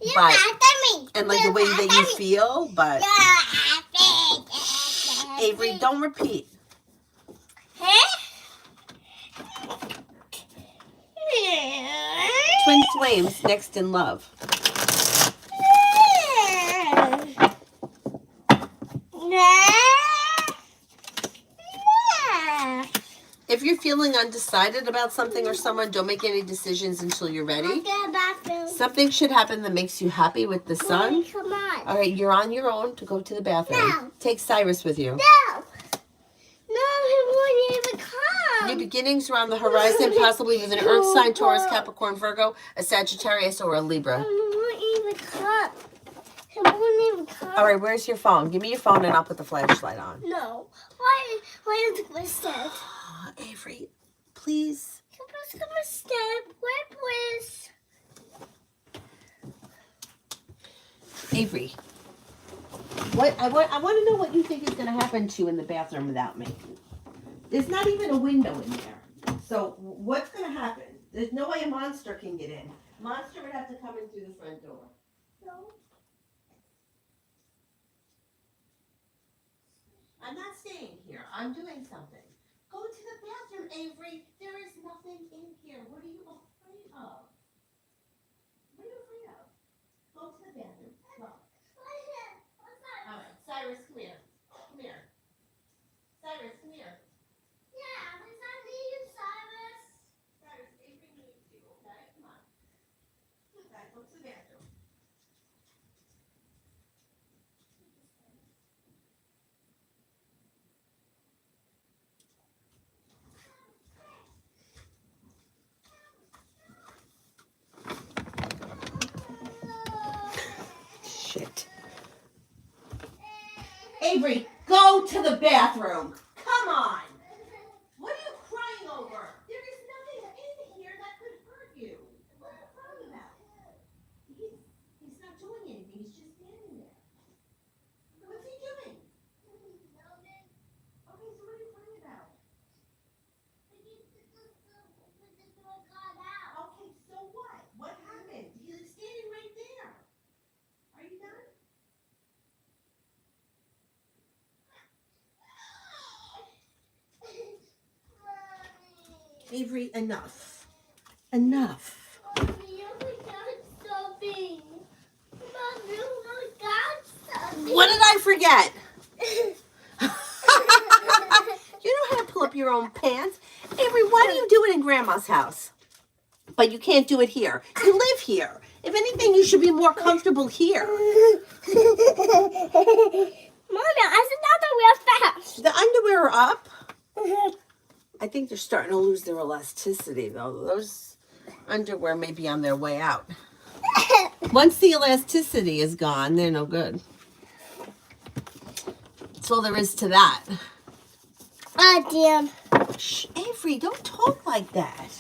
You're But, fatter than me. and, like, the way that you feel, but, Avery, don't repeat. Twin flames next in love. If you're feeling undecided about something or someone, don't make any decisions until you're ready. Something should happen that makes you happy with the sun. Come on. All right, you're on your own to go to the bathroom. No. Take Cyrus with you. No. No, he won't even come. New beginnings are on the horizon, possibly with an Earth sign, Taurus, Capricorn, Virgo, a Sagittarius, or a Libra. He won't even come. He won't even come. All right, where's your phone? Give me your phone and I'll put the flashlight on. No. Why is it my step? Avery, please. Come on, step. Where, please? Avery, I want to know what you think is going to happen to you in the bathroom without me. There's not even a window in there. So what's going to happen? There's no way a monster can get in. Monster would have to come in through the front door. No. I'm not staying here. I'm doing something. Go to the bathroom, Avery. There is nothing in here. What are you afraid of? What are you afraid of? Go to the bathroom. Go. All right, Cyrus, come here. Come here. Cyrus, come here. Yeah, but I need you, Cyrus. Cyrus, Avery needs you, okay? Come on. Okay, go to the bathroom. Shit. Avery, go to the bathroom. Come on. What are you crying over? There is nothing in here that could hurt you. What are you crying about? He's not doing anything. He's just standing there. What's he doing? Okay, so what are you crying about? Okay, so what? What happened? He's standing right there. Are you done? Avery, enough. Enough. Mommy, oh my God, something. Mommy, oh my God, something. What did I forget? You know how to pull up your own pants? Avery, why do you do it in Grandma's house? But you can't do it here. You live here. If anything, you should be more comfortable here. Mommy, I said not that we're fast. The underwear are up. I think they're starting to lose their elasticity, though. Those underwear may be on their way out. Once the elasticity is gone, they're no good. That's all there is to that. Oh, damn. Shh, Avery, don't talk like that.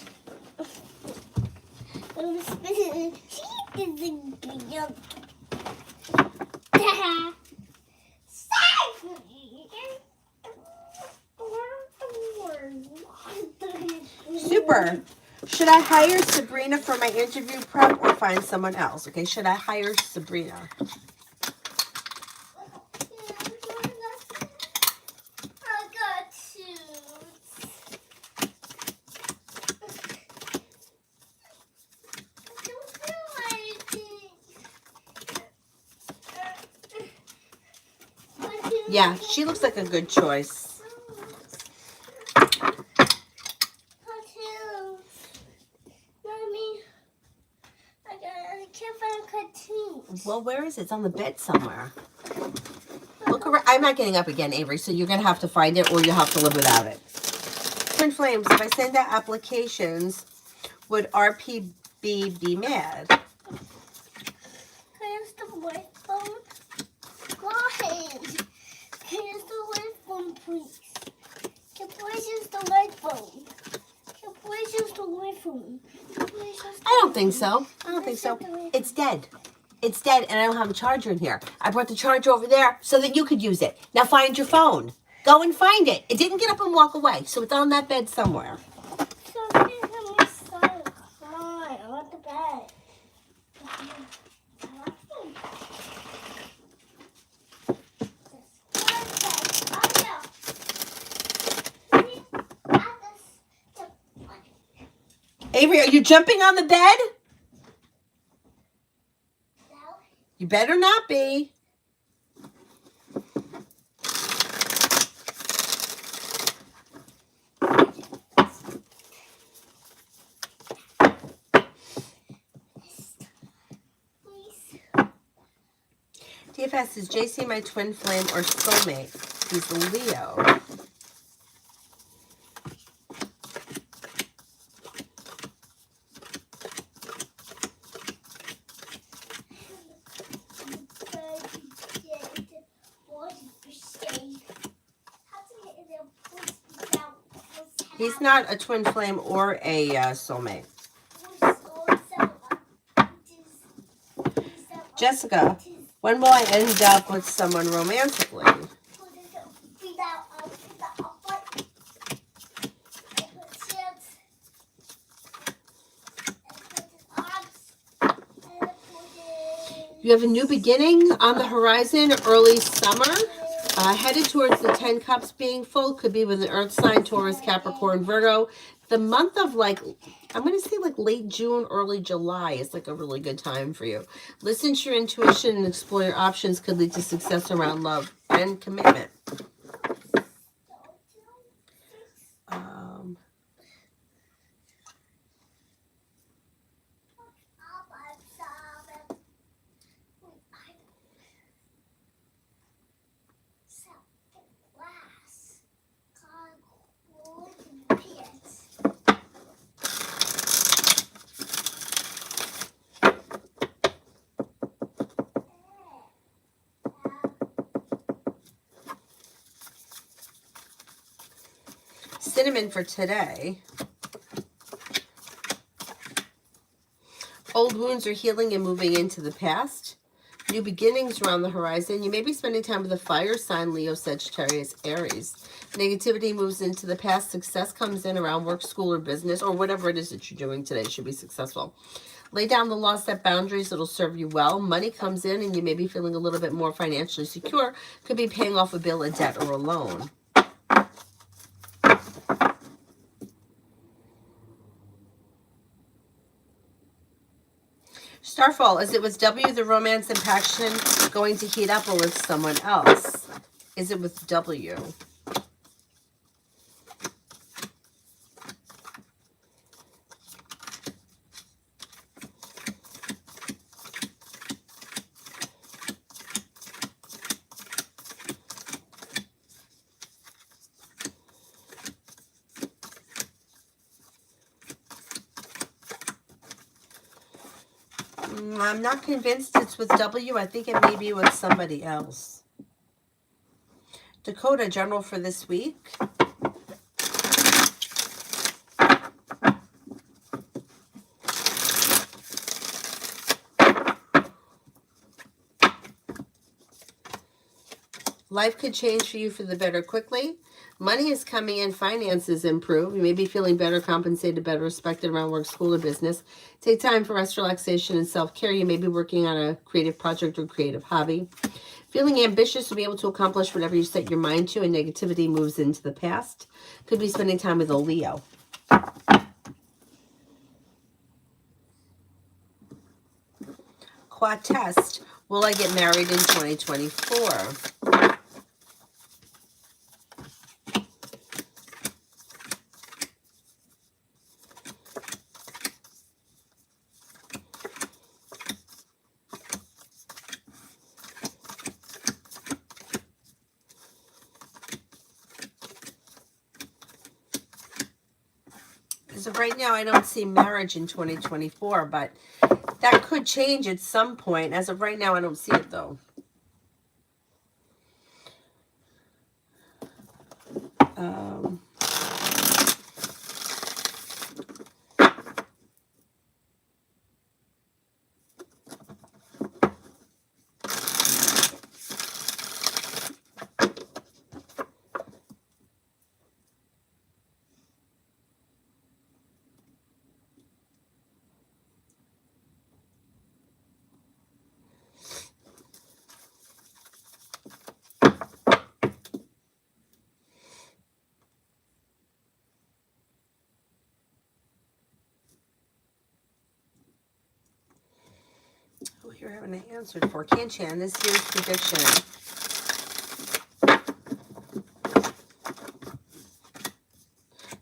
Super. Should I hire Sabrina for my interview prep or find someone else? Okay, should I hire Sabrina? I got two. I don't feel like it. Yeah, she looks like a good choice. Mommy, I can't find cartoons. Well, where is it? It's on the bed somewhere. Look around. I'm not getting up again, Avery, so you're going to have to find it or you'll have to live without it. Twin Flames, if I send out applications, would RPB be mad? Can I use the white phone? Go ahead. Can I use the white phone, please? Can please use the white phone? Can please use the white phone? I don't think so. I don't think so. It's dead. It's dead, and I don't have a charger in here. I brought the charger over there so that you could use it. Now find your phone. Go and find it. It didn't get up and walk away, so it's on that bed somewhere. So I can't have my son cry. I want the bed. Avery, are you jumping on the bed? No. You better not be. Please. DFS, is JC my twin flame or soulmate? He's a Leo. He's not a twin flame or a soulmate. Jessica, when will I end up with someone romantically? You have a new beginning on the horizon, early summer. Headed towards the 10 cups being full. Could be with an earth sign, Taurus, Capricorn, Virgo. The month of I'm going to say late June, early July is a really good time for you. Listen to your intuition and explore your options could lead to success around love and commitment. Cinnamon for today. Old wounds are healing and moving into the past. New beginnings around the horizon. You may be spending time with a fire sign, Leo, Sagittarius, Aries. Negativity moves into the past. Success comes in around work, school, or business, or whatever it is that you're doing today should be successful. Lay down the law, set boundaries. It'll serve you well. Money comes in, and you may be feeling a little bit more financially secure. Could be paying off a bill, a debt, or a loan. Starfall, is it with W, the romance and passion going to heat up, or with someone else? Is it with W? I'm not convinced it's with W. I think it may be with somebody else. Dakota, general for this week. Life could change for you for the better quickly. Money is coming in, finances improve. You may be feeling better compensated, better respected around work, school, or business. Take time for rest, relaxation, and self-care. You may be working on a creative project or creative hobby. Feeling ambitious to be able to accomplish whatever you set your mind to, and negativity moves into the past. Could be spending time with a Leo. Quad test. Will I get married in 2024? As of right now, I don't see marriage in 2024, but that could change at some point. As of right now, I don't see it, though. Oh, here I haven't answered for. Can't you? And this year's prediction.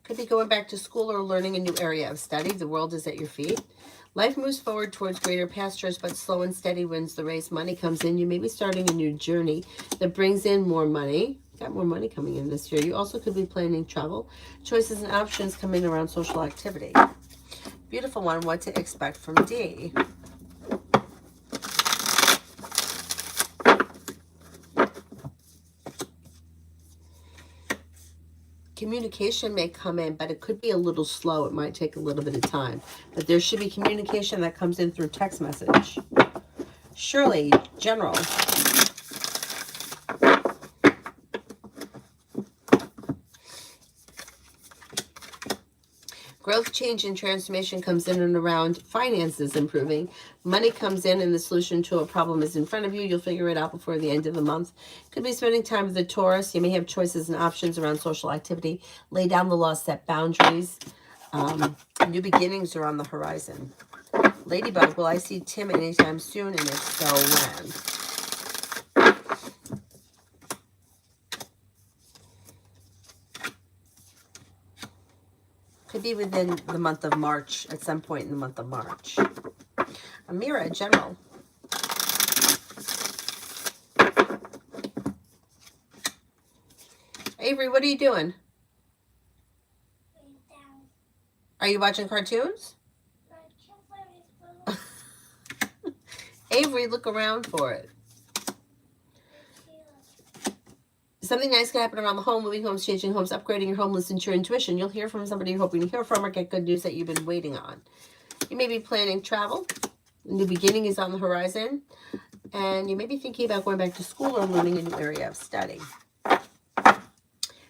Could be going back to school or learning a new area of study. The world is at your feet. Life moves forward towards greater pastures, but slow and steady wins the race. Money comes in. You may be starting a new journey that brings in more money. Got more money coming in this year. You also could be planning travel. Choices and options coming around social activity. Beautiful one. What to expect from D. Communication may come in, but it could be a little slow. It might take a little bit of time. But there should be communication that comes in through text message. Shirley, general. Growth, change, and transformation comes in and around finances improving. Money comes in and the solution to a problem is in front of you. You'll figure it out before the end of the month. Could be spending time with the Taurus. You may have choices and options around social activity. Lay down the law, set boundaries. New beginnings are on the horizon. Ladybug, will I see Tim anytime soon? And if so, when? Could be within the month of March, at some point in the month of March. Amira, general. Avery, what are you doing? Are you watching cartoons? Avery, look around for it. Something nice can happen around the home, moving homes, changing homes, upgrading your home. Listen to your intuition. You'll hear from somebody you're hoping to hear from or get good news that you've been waiting on. You may be planning travel. A new beginning is on the horizon. And you may be thinking about going back to school or learning a new area of study.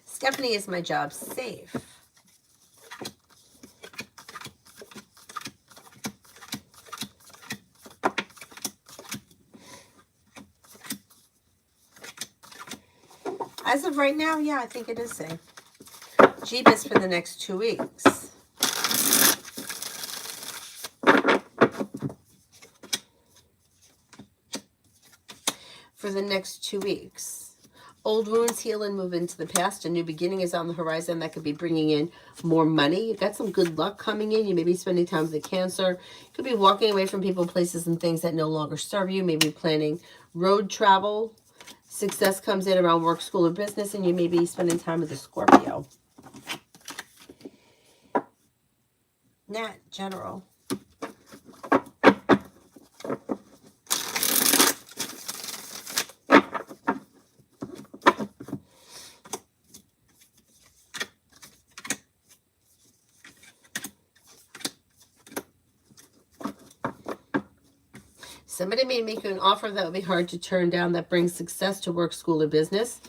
Stephanie, is my job safe? As of right now, yeah, I think it is safe. Jeebus for the next 2 weeks. For the next 2 weeks. Old wounds heal and move into the past. A new beginning is on the horizon that could be bringing in more money. You've got some good luck coming in. You may be spending time with the Cancer. Could be walking away from people, places, and things that no longer serve you. Maybe planning road travel. Success comes in around work, school, or business, and you may be spending time with a Scorpio. Nat, general. Somebody may make you an offer that would be hard to turn down that brings success to work, school, or business.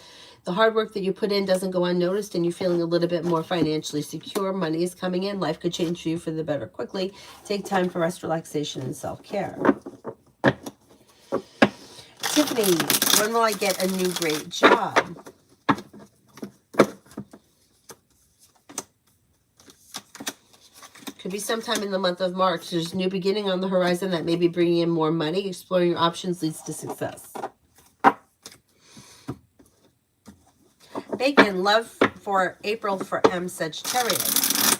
The hard work that you put in doesn't go unnoticed and you're feeling a little bit more financially secure. Money is coming in. Life could change for you for the better quickly. Take time for rest, relaxation, and self-care. Tiffany, when will I get a new great job? Could be sometime in the month of March. There's a new beginning on the horizon that may be bringing in more money. Exploring your options leads to success. Bacon, love for April for M. Sagittarius.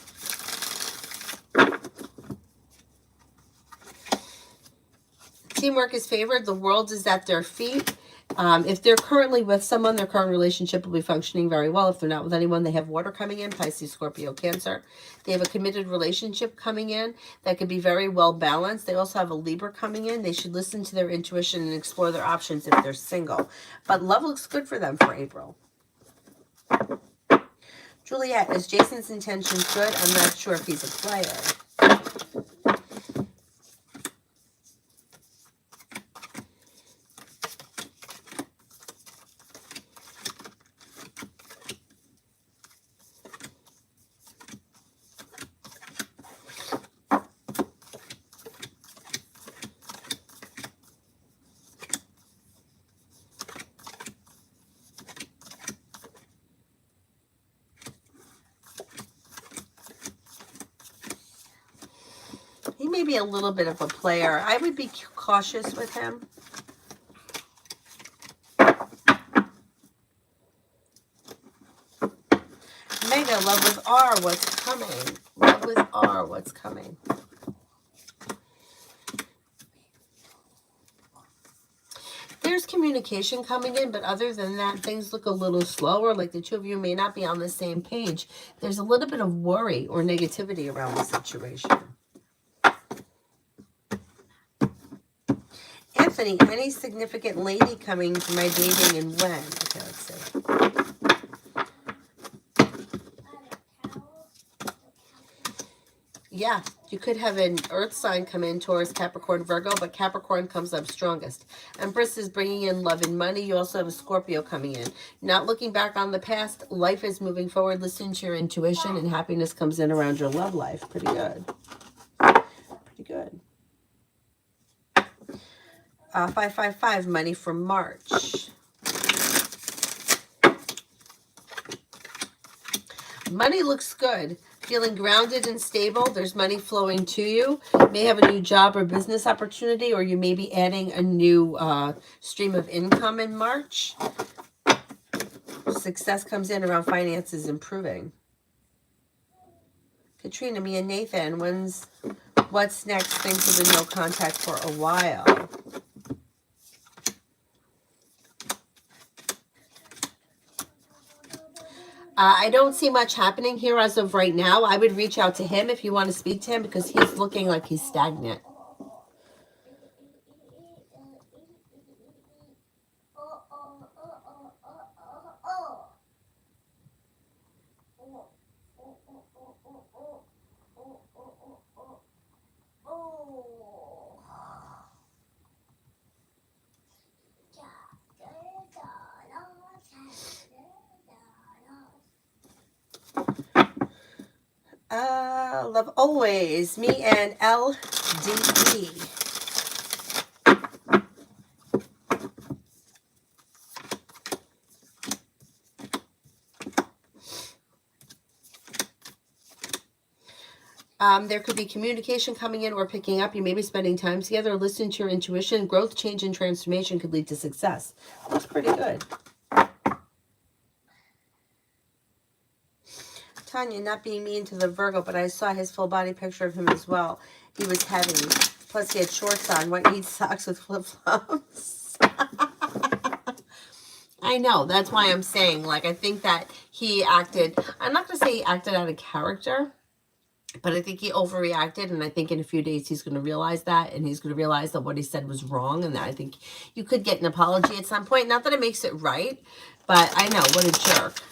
Teamwork is favored. The world is at their feet. If they're currently with someone, their current relationship will be functioning very well. If they're not with anyone, they have water coming in, Pisces, Scorpio, Cancer. They have a committed relationship coming in that could be very well balanced. They also have a Libra coming in. They should listen to their intuition and explore their options if they're single. But love looks good for them for April. Juliet, is Jason's intentions good? I'm not sure if he's a player. He may be a little bit of a player. I would be cautious with him. Mega, love with R, what's coming? Love with R, what's coming? There's communication coming in, but other than that, things look a little slower. Like the two of you may not be on the same page. There's a little bit of worry or negativity around the situation. Anthony, any significant lady coming to my dating and when? Okay, let's see. Yeah, you could have an earth sign come in, Taurus, Capricorn, Virgo, but Capricorn comes up strongest. Empress is bringing in love and money. You also have a Scorpio coming in. Not looking back on the past. Life is moving forward. Listen to your intuition, and happiness comes in around your love life. Pretty good. Pretty good. 555, money for March. Money looks good. Feeling grounded and stable. There's money flowing to you. You may have a new job or business opportunity, or you may be adding a new stream of income in March. Success comes in around finances improving. Katrina, me and Nathan, what's next? Things have been no contact for a while. I don't see much happening here as of right now. I would reach out to him if you want to speak to him because he's looking like he's stagnant. Love always. Me and LDE. There could be communication coming in or picking up. You may be spending time together. Listen to your intuition. Growth, change, and transformation could lead to success. That's pretty good. Tanya, not being mean to the Virgo, but I saw his full body picture of him as well. He was heavy. Plus, he had shorts on, white knee socks with flip-flops. I know. That's why I'm saying, like, I think that he acted, I'm not going to say he acted out of character, but I think he overreacted, and I think in a few days he's going to realize that, and he's going to realize that what he said was wrong, and that I think you could get an apology at some point. Not that it makes it right, but I know, what a jerk.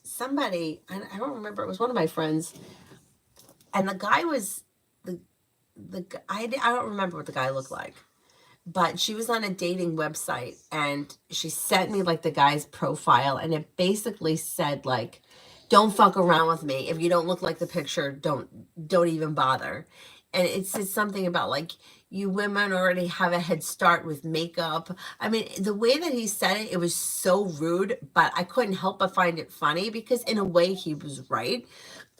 Somebody, I don't remember, it was one of my friends, and the guy was, I don't remember what the guy looked like, but she was on a dating website, and she sent me like the guy's profile, and it basically said like, don't fuck around with me. If you don't look like the picture, don't even bother. And it says something about like, you women already have a head start with makeup. I mean, the way that he said it, it was so rude, but I couldn't help but find it funny because in a way he was right.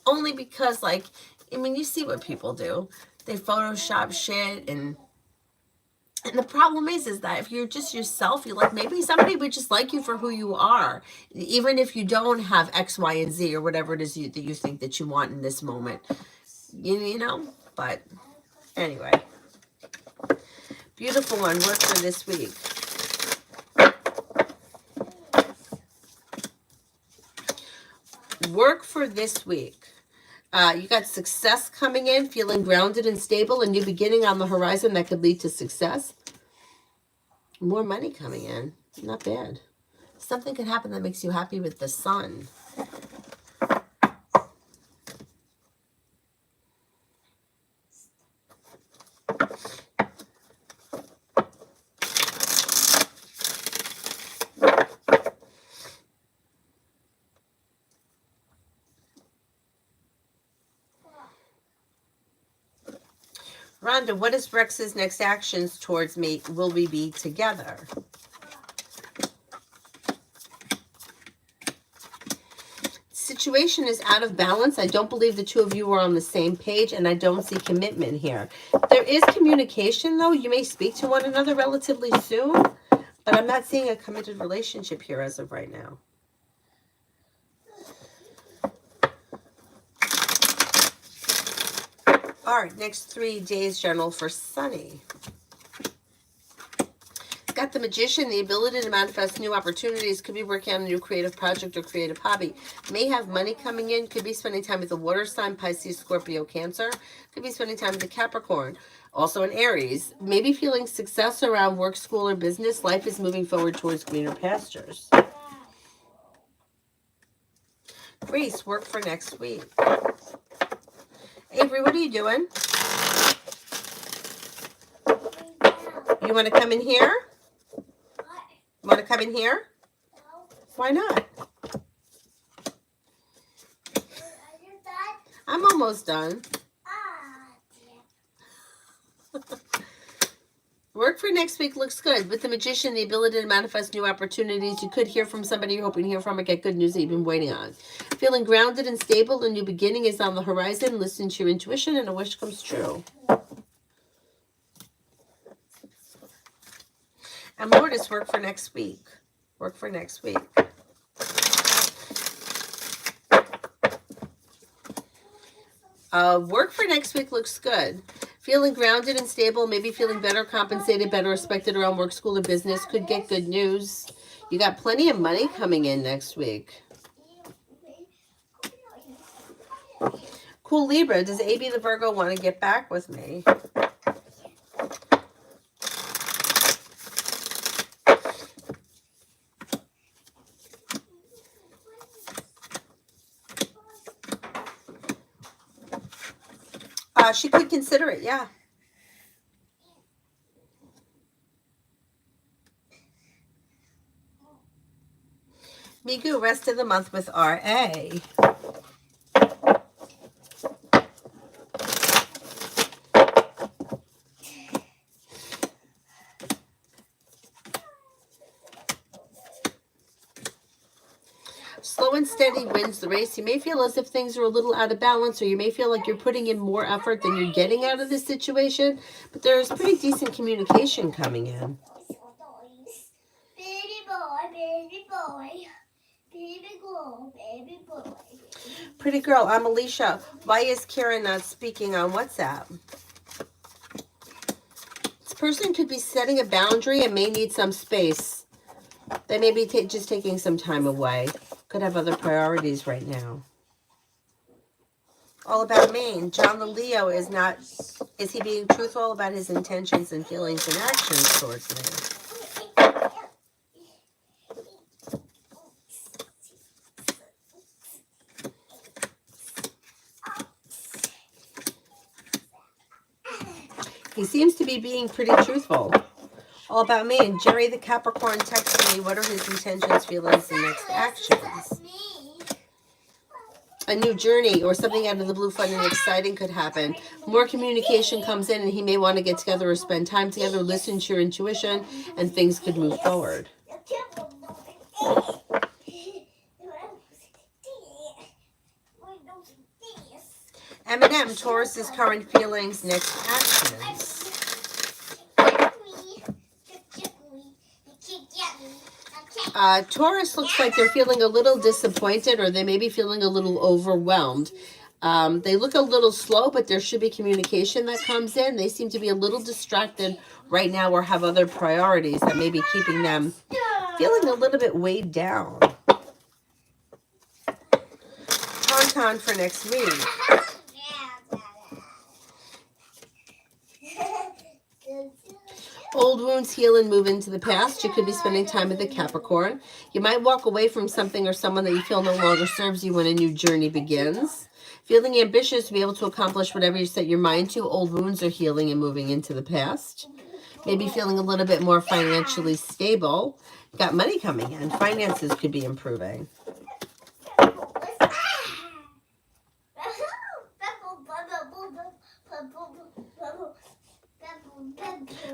Only because like, I mean, you see what people do. They Photoshop shit, and the problem is that if you're just yourself, you're like, maybe somebody would just like you for who you are, even if you don't have X, Y, and Z or whatever it is that you think that you want in this moment. You know, but anyway, beautiful one. Work for this week. Work for this week. You got success coming in, feeling grounded and stable, a new beginning on the horizon that could lead to success. More money coming in. Not bad. Something could happen that makes you happy with the sun. Rhonda, what is Rex's next actions towards me? Will we be together? Situation is out of balance. I don't believe the two of you are on the same page, and I don't see commitment here. There is communication, though. You may speak to one another relatively soon, but I'm not seeing a committed relationship here as of right now. All right, next 3 days, general for Sunny. Got the Magician, the ability to manifest new opportunities. Could be working on a new creative project or creative hobby. May have money coming in. Could be spending time with the water sign, Pisces, Scorpio, Cancer. Could be spending time with the Capricorn. Also in Aries. Maybe feeling success around work, school, or business. Life is moving forward towards greener pastures. Grace, work for next week. Avery, what are you doing? You want to come in here? You want to come in here? No. Why not? Are you done? I'm almost done. Work for next week looks good. With the Magician, the ability to manifest new opportunities. You could hear from somebody you're hoping to hear from or get good news that you've been waiting on. Feeling grounded and stable. A new beginning is on the horizon. Listen to your intuition and a wish comes true. And Lourdes, work for next week. Work for next week. Work for next week looks good. Feeling grounded and stable, maybe feeling better compensated, better respected around work, school, or business. Could get good news. You got plenty of money coming in next week. Cool Libra, does AB the Virgo want to get back with me? She could consider it, yeah. Migu, rest of the month with RA. Slow and steady wins the race. You may feel as if things are a little out of balance, or you may feel like you're putting in more effort than you're getting out of this situation, but there's pretty decent communication coming in. Baby boy, baby boy. Baby girl, baby boy. Pretty girl, I'm Alicia. Why is Karen not speaking on WhatsApp? This person could be setting a boundary and may need some space. They may be just taking some time away. Could have other priorities right now. All about Maine. John the Leo is he being truthful about his intentions and feelings and actions towards me? He seems to be being pretty truthful. All about Maine. Jerry the Capricorn texting me. What are his intentions, feelings, and next actions? A new journey or something out of the blue, fun and exciting could happen. More communication comes in and he may want to get together or spend time together, listen to your intuition, and things could move forward. M&M, Taurus's current feelings, next actions. Taurus looks like they're feeling a little disappointed, or they may be feeling a little overwhelmed. They look a little slow, but there should be communication that comes in. They seem to be a little distracted right now or have other priorities that may be keeping them feeling a little bit weighed down. Tauntaun for next week. Old wounds heal and move into the past. You could be spending time with the Capricorn. You might walk away from something or someone that you feel no longer serves you when a new journey begins. Feeling ambitious to be able to accomplish whatever you set your mind to. Old wounds are healing and moving into the past. Maybe feeling a little bit more financially stable. Got money coming in. Finances could be improving.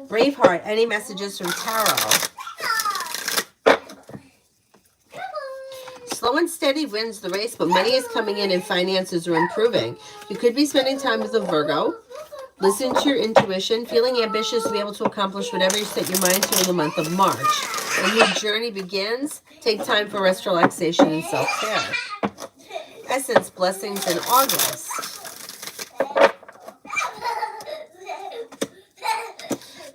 Braveheart, any messages from Tarot? Slow and steady wins the race, but money is coming in and finances are improving. You could be spending time with a Virgo. Listen to your intuition, feeling ambitious to be able to accomplish whatever you set your mind to in the month of March. When your journey begins, take time for rest, relaxation, and self-care. Essence, blessings in August.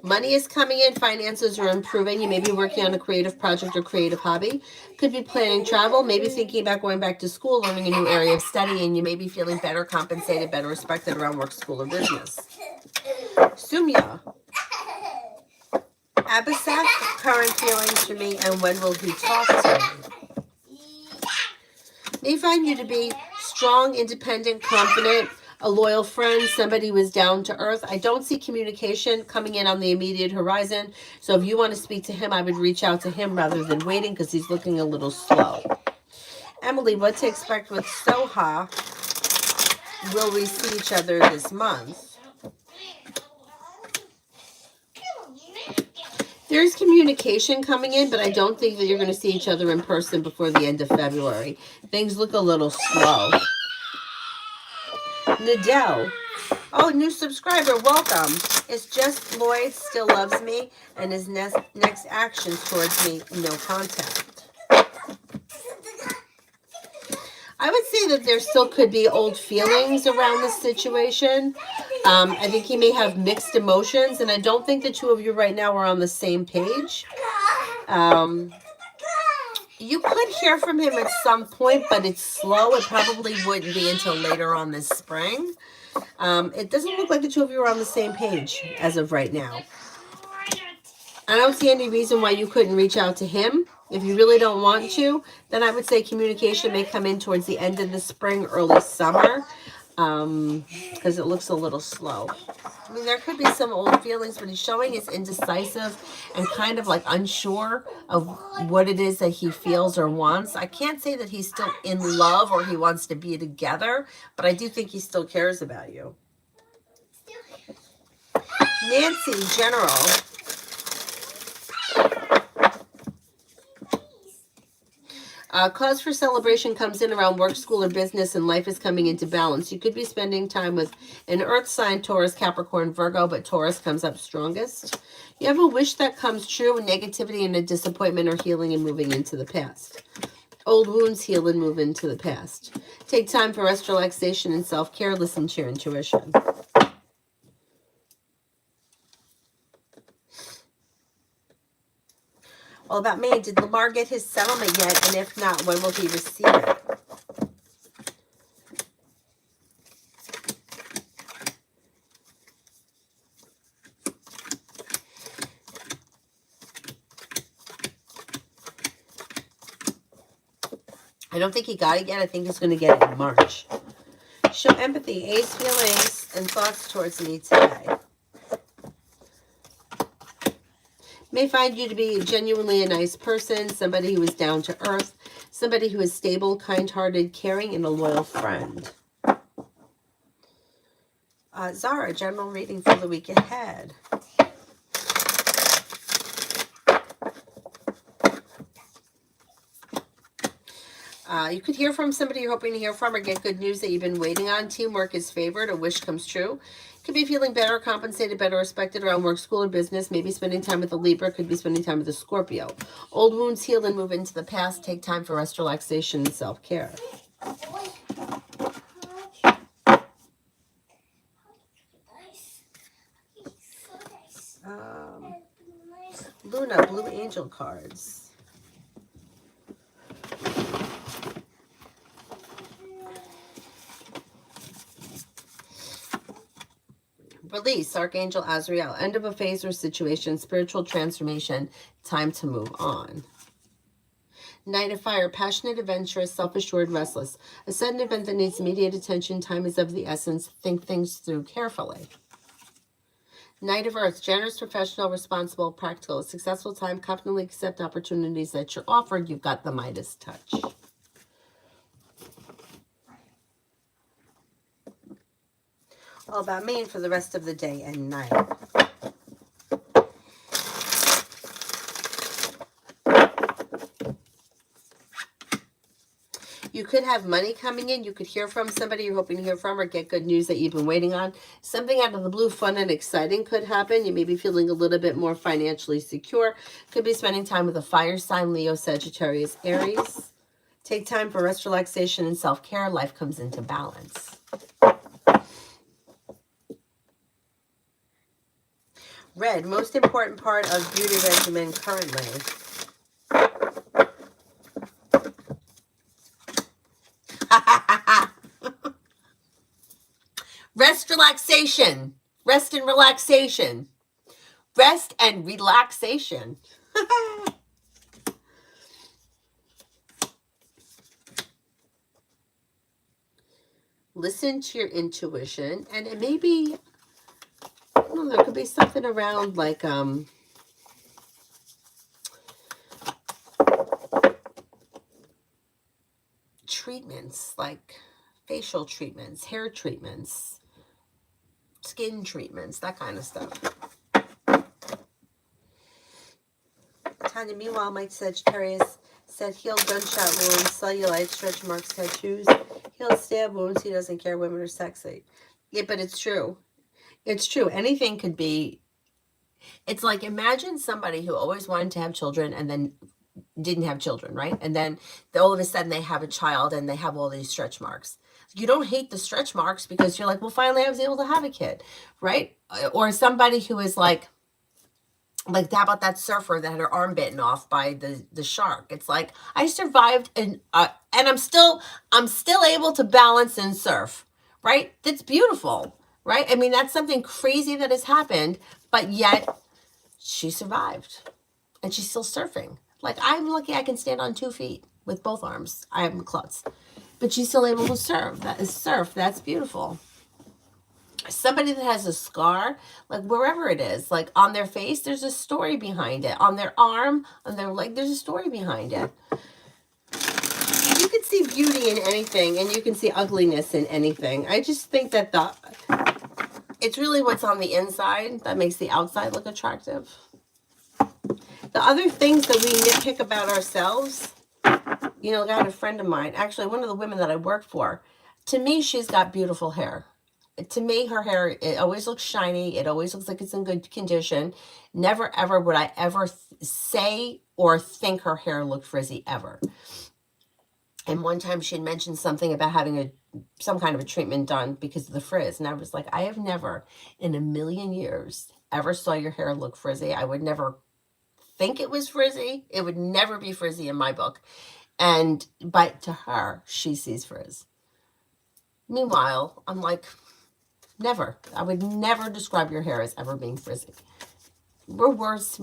Money is coming in, finances are improving. You may be working on a creative project or creative hobby. Could be planning travel, maybe thinking about going back to school, learning a new area of study, and you may be feeling better compensated, better respected around work, school, or business. Sumya. Abhishek, current feelings for me, and when will he talk to me? May find you to be strong, independent, confident, a loyal friend, somebody who is down to earth. I don't see communication coming in on the immediate horizon. So if you want to speak to him, I would reach out to him rather than waiting because he's looking a little slow. Emily, what to expect with Soha? Will we see each other this month? There's communication coming in, but I don't think that you're going to see each other in person before the end of February. Things look a little slow. Nadell. Oh, new subscriber, welcome. It's just Lloyd still loves me, and his next actions towards me, no contact. I would say that there still could be old feelings around this situation. I think he may have mixed emotions, and I don't think the two of you right now are on the same page. You could hear from him at some point, but it's slow. It probably wouldn't be until later on this spring. It doesn't look like the two of you are on the same page as of right now. I don't see any reason why you couldn't reach out to him. If you really don't want to, then I would say communication may come in towards the end of the spring, early summer, because it looks a little slow. I mean, there could be some old feelings, but he's showing is indecisive and kind of like unsure of what it is that he feels or wants. I can't say that he's still in love or he wants to be together, but I do think he still cares about you. Nancy, General. Cause for celebration comes in around work, school, or business, and life is coming into balance. You could be spending time with an earth sign, Taurus, Capricorn, Virgo, but Taurus comes up strongest. You have a wish that comes true, and negativity and a disappointment are healing and moving into the past. Old wounds heal and move into the past. Take time for rest, relaxation, and self-care. Listen to your intuition. All about me. Did Lamar get his settlement yet? And if not, when will he receive it? I don't think he got it yet. I think he's going to get it in March. Show empathy, A's feelings and thoughts towards me today. May find you to be genuinely a nice person, somebody who is down to earth, somebody who is stable, kind-hearted, caring, and a loyal friend. Zara, general reading for the week ahead. You could hear from somebody you're hoping to hear from or get good news that you've been waiting on. Teamwork is favored. A wish comes true. Could be feeling better, compensated, better respected around work, school, or business. Maybe spending time with a Libra. Could be spending time with a Scorpio. Old wounds heal and move into the past. Take time for rest, relaxation, and self-care. Luna, Blue Angel cards. Release, Archangel Azrael. End of a phase or situation, spiritual transformation, time to move on. Knight of Fire, passionate, adventurous, self-assured, restless. A sudden event that needs immediate attention, time is of the essence. Think things through carefully. Knight of Earth, generous, professional, responsible, practical. A successful time, confidently accept opportunities that you're offered. You've got the Midas touch. All about me and for the rest of the day and night. You could have money coming in. You could hear from somebody you're hoping to hear from or get good news that you've been waiting on. Something out of the blue, fun and exciting could happen. You may be feeling a little bit more financially secure. Could be spending time with a fire sign, Leo, Sagittarius, Aries. Take time for rest, relaxation, and self-care. Life comes into balance. Red, most important part of beauty regimen currently. Rest, relaxation. Rest and relaxation. Rest and relaxation. Listen to your intuition, and it may be, I don't know, there could be something around like treatments, like facial treatments, hair treatments, skin treatments, that kind of stuff. Tanya, meanwhile, Mike Sagittarius said healed gunshot wounds, cellulite, stretch marks, tattoos, healed stab wounds. He doesn't care. Women are sexy. Yeah, but it's true. It's true. Anything could be. It's like, imagine somebody who always wanted to have children and then didn't have children, right? And then all of a sudden they have a child and they have all these stretch marks. You don't hate the stretch marks because you're like, well, finally I was able to have a kid, right? Or somebody who is like how about that surfer that had her arm bitten off by the shark? It's like, I survived and I'm still able to balance and surf, right? That's beautiful, right? I mean, that's something crazy that has happened, but yet she survived and she's still surfing. Like, I'm lucky I can stand on 2 feet with both arms. I have a klutz, but she's still able to surf. That is surf. That's beautiful. Somebody that has a scar, like wherever it is, like on their face, there's a story behind it. On their arm, on their leg, there's a story behind it. You can see beauty in anything, and you can see ugliness in anything. I just think that it's really what's on the inside that makes the outside look attractive. The other things that we nitpick about ourselves, you know, I got a friend of mine, actually one of the women that I work for, to me, she's got beautiful hair. To me, her hair, it always looks shiny. It always looks like it's in good condition. Never, ever would I ever say or think her hair looked frizzy, ever. And one time she had mentioned something about having some kind of a treatment done because of the frizz. And I was like, I have never in a million years ever saw your hair look frizzy. I would never think it was frizzy. It would never be frizzy in my book. But to her, she sees frizz. Meanwhile, I'm like, never. I would never describe your hair as ever being frizzy. We're worse.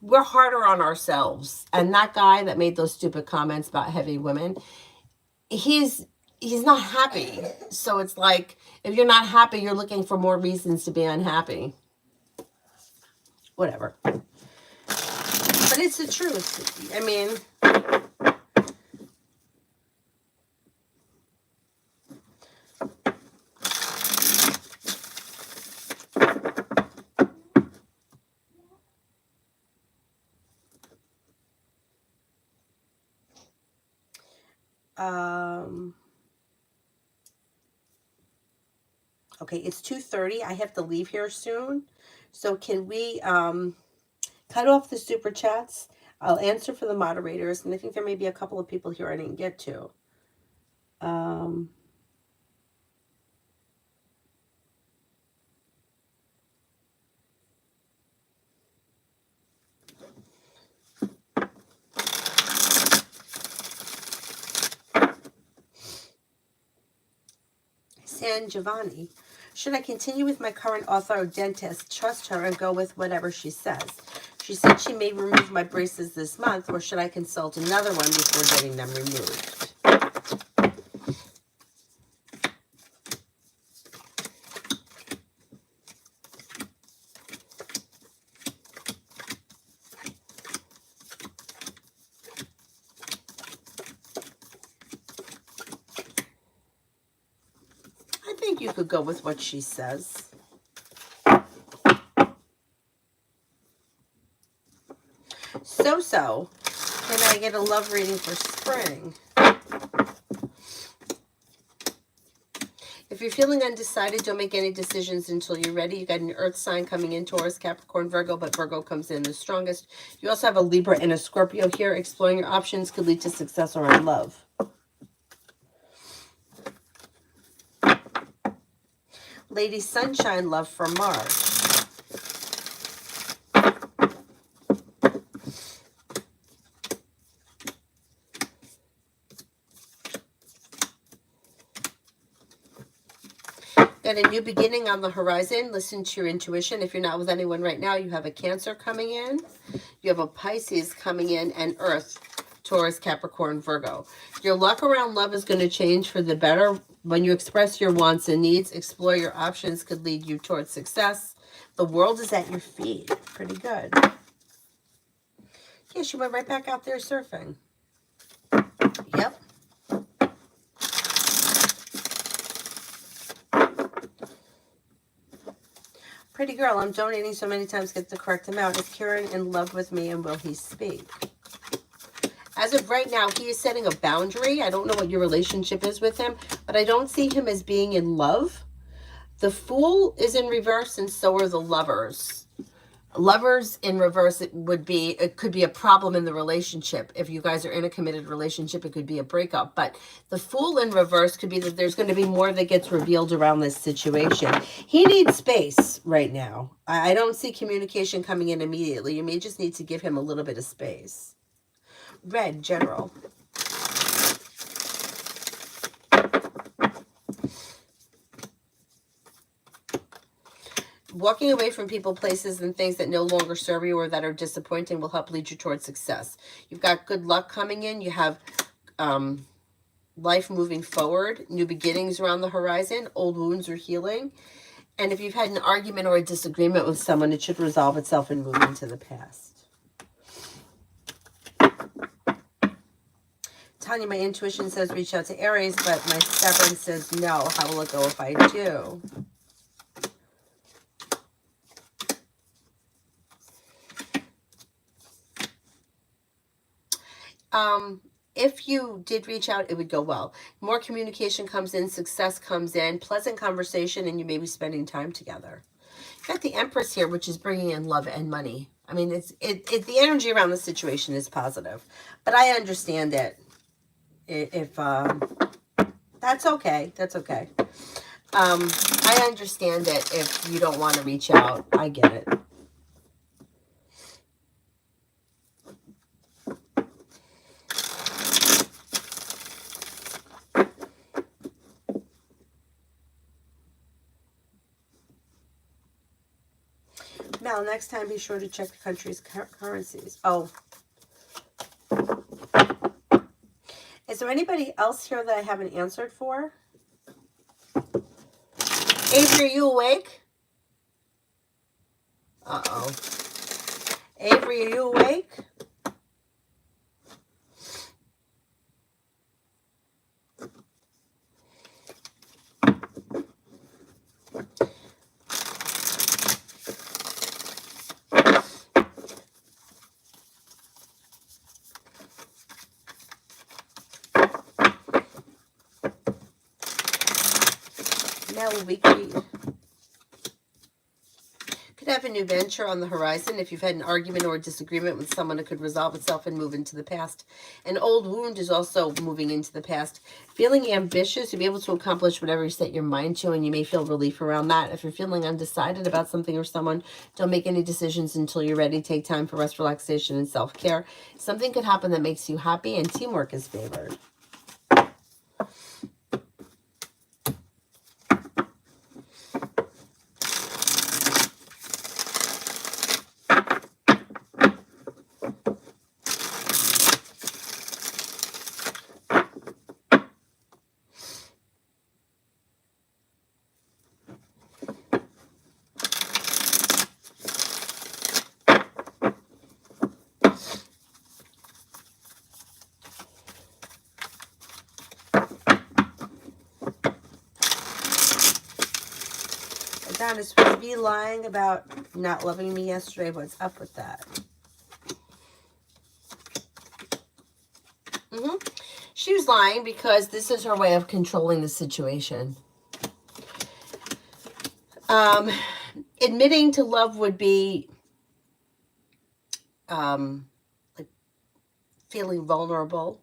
We're harder on ourselves. And that guy that made those stupid comments about heavy women, he's not happy. So it's like, if you're not happy, you're looking for more reasons to be unhappy. Whatever. But it's the truth. I mean, okay, it's 2:30. I have to leave here soon. So can we cut off the super chats? I'll answer for the moderators, and I think there may be a couple of people here I didn't get to. San Giovanni. Should I continue with my current orthodontist, trust her, and go with whatever she says? She said she may remove my braces this month, or should I consult another one before getting them removed? I think you could go with what she says. So, can I get a love reading for spring? If you're feeling undecided, don't make any decisions until you're ready. You got an earth sign coming in, Taurus, Capricorn, Virgo, but Virgo comes in the strongest. You also have a Libra and a Scorpio here. Exploring your options could lead to success or in love. Lady Sunshine, love for Mars. Got a new beginning on the horizon. Listen to your intuition. If you're not with anyone right now, you have a Cancer coming in. You have a Pisces coming in, and Earth, Taurus, Capricorn, Virgo. Your luck around love is going to change for the better. When you express your wants and needs, explore your options could lead you towards success. The world is at your feet. Pretty good. Yeah, she went right back out there surfing. Yep. Pretty girl, I'm donating so many times, get the correct amount. Is Kieran in love with me, and will he speak? As of right now, he is setting a boundary. I don't know what your relationship is with him, but I don't see him as being in love. The Fool is in reverse, and so are the Lovers. Lovers in reverse, it could be a problem in the relationship. If you guys are in a committed relationship, it could be a breakup. But the Fool in reverse could be that there's going to be more that gets revealed around this situation. He needs space right now. I don't see communication coming in immediately. You may just need to give him a little bit of space. Red, general. Walking away from people, places, and things that no longer serve you or that are disappointing will help lead you towards success. You've got good luck coming in. You have life moving forward, new beginnings around the horizon, old wounds are healing. And if you've had an argument or a disagreement with someone, it should resolve itself and move into the past. Tanya, my intuition says reach out to Aries, but my stubborn says no. How will it go if I do? If you did reach out, it would go well. More communication comes in, success comes in, pleasant conversation, and you may be spending time together. You got the Empress here, which is bringing in love and money. I mean, the energy around the situation is positive, but I understand it. If that's okay, that's okay. I understand it if you don't want to reach out. I get it. Mel, next time be sure to check the country's currencies. Oh. It there anybody else here that I haven't answered for? Avery, are you awake? Uh-oh. Avery, are you awake? Mel, we could have a new venture on the horizon. If you've had an argument or a disagreement with someone, it could resolve itself and move into the past. An old wound is also moving into the past. Feeling ambitious, you'll be able to accomplish whatever you set your mind to, and you may feel relief around that. If you're feeling undecided about something or someone, don't make any decisions until you're ready. Take time for rest, relaxation, and self-care. Something could happen that makes you happy, and teamwork is favored. Adonis, was V lying about not loving me yesterday? What's up with that? She was lying because this is her way of controlling the situation. Admitting to love would be like feeling vulnerable,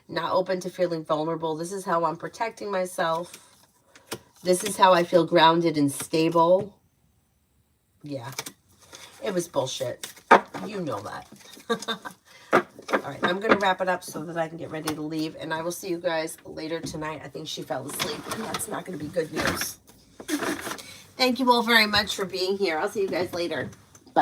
not open to feeling vulnerable. This is how I'm protecting myself. This is how I feel grounded and stable. Yeah, it was bullshit. You know that. All right, I'm going to wrap it up so that I can get ready to leave, and I will see you guys later tonight. I think she fell asleep, and that's not going to be good news. Thank you all very much for being here. I'll see you guys later.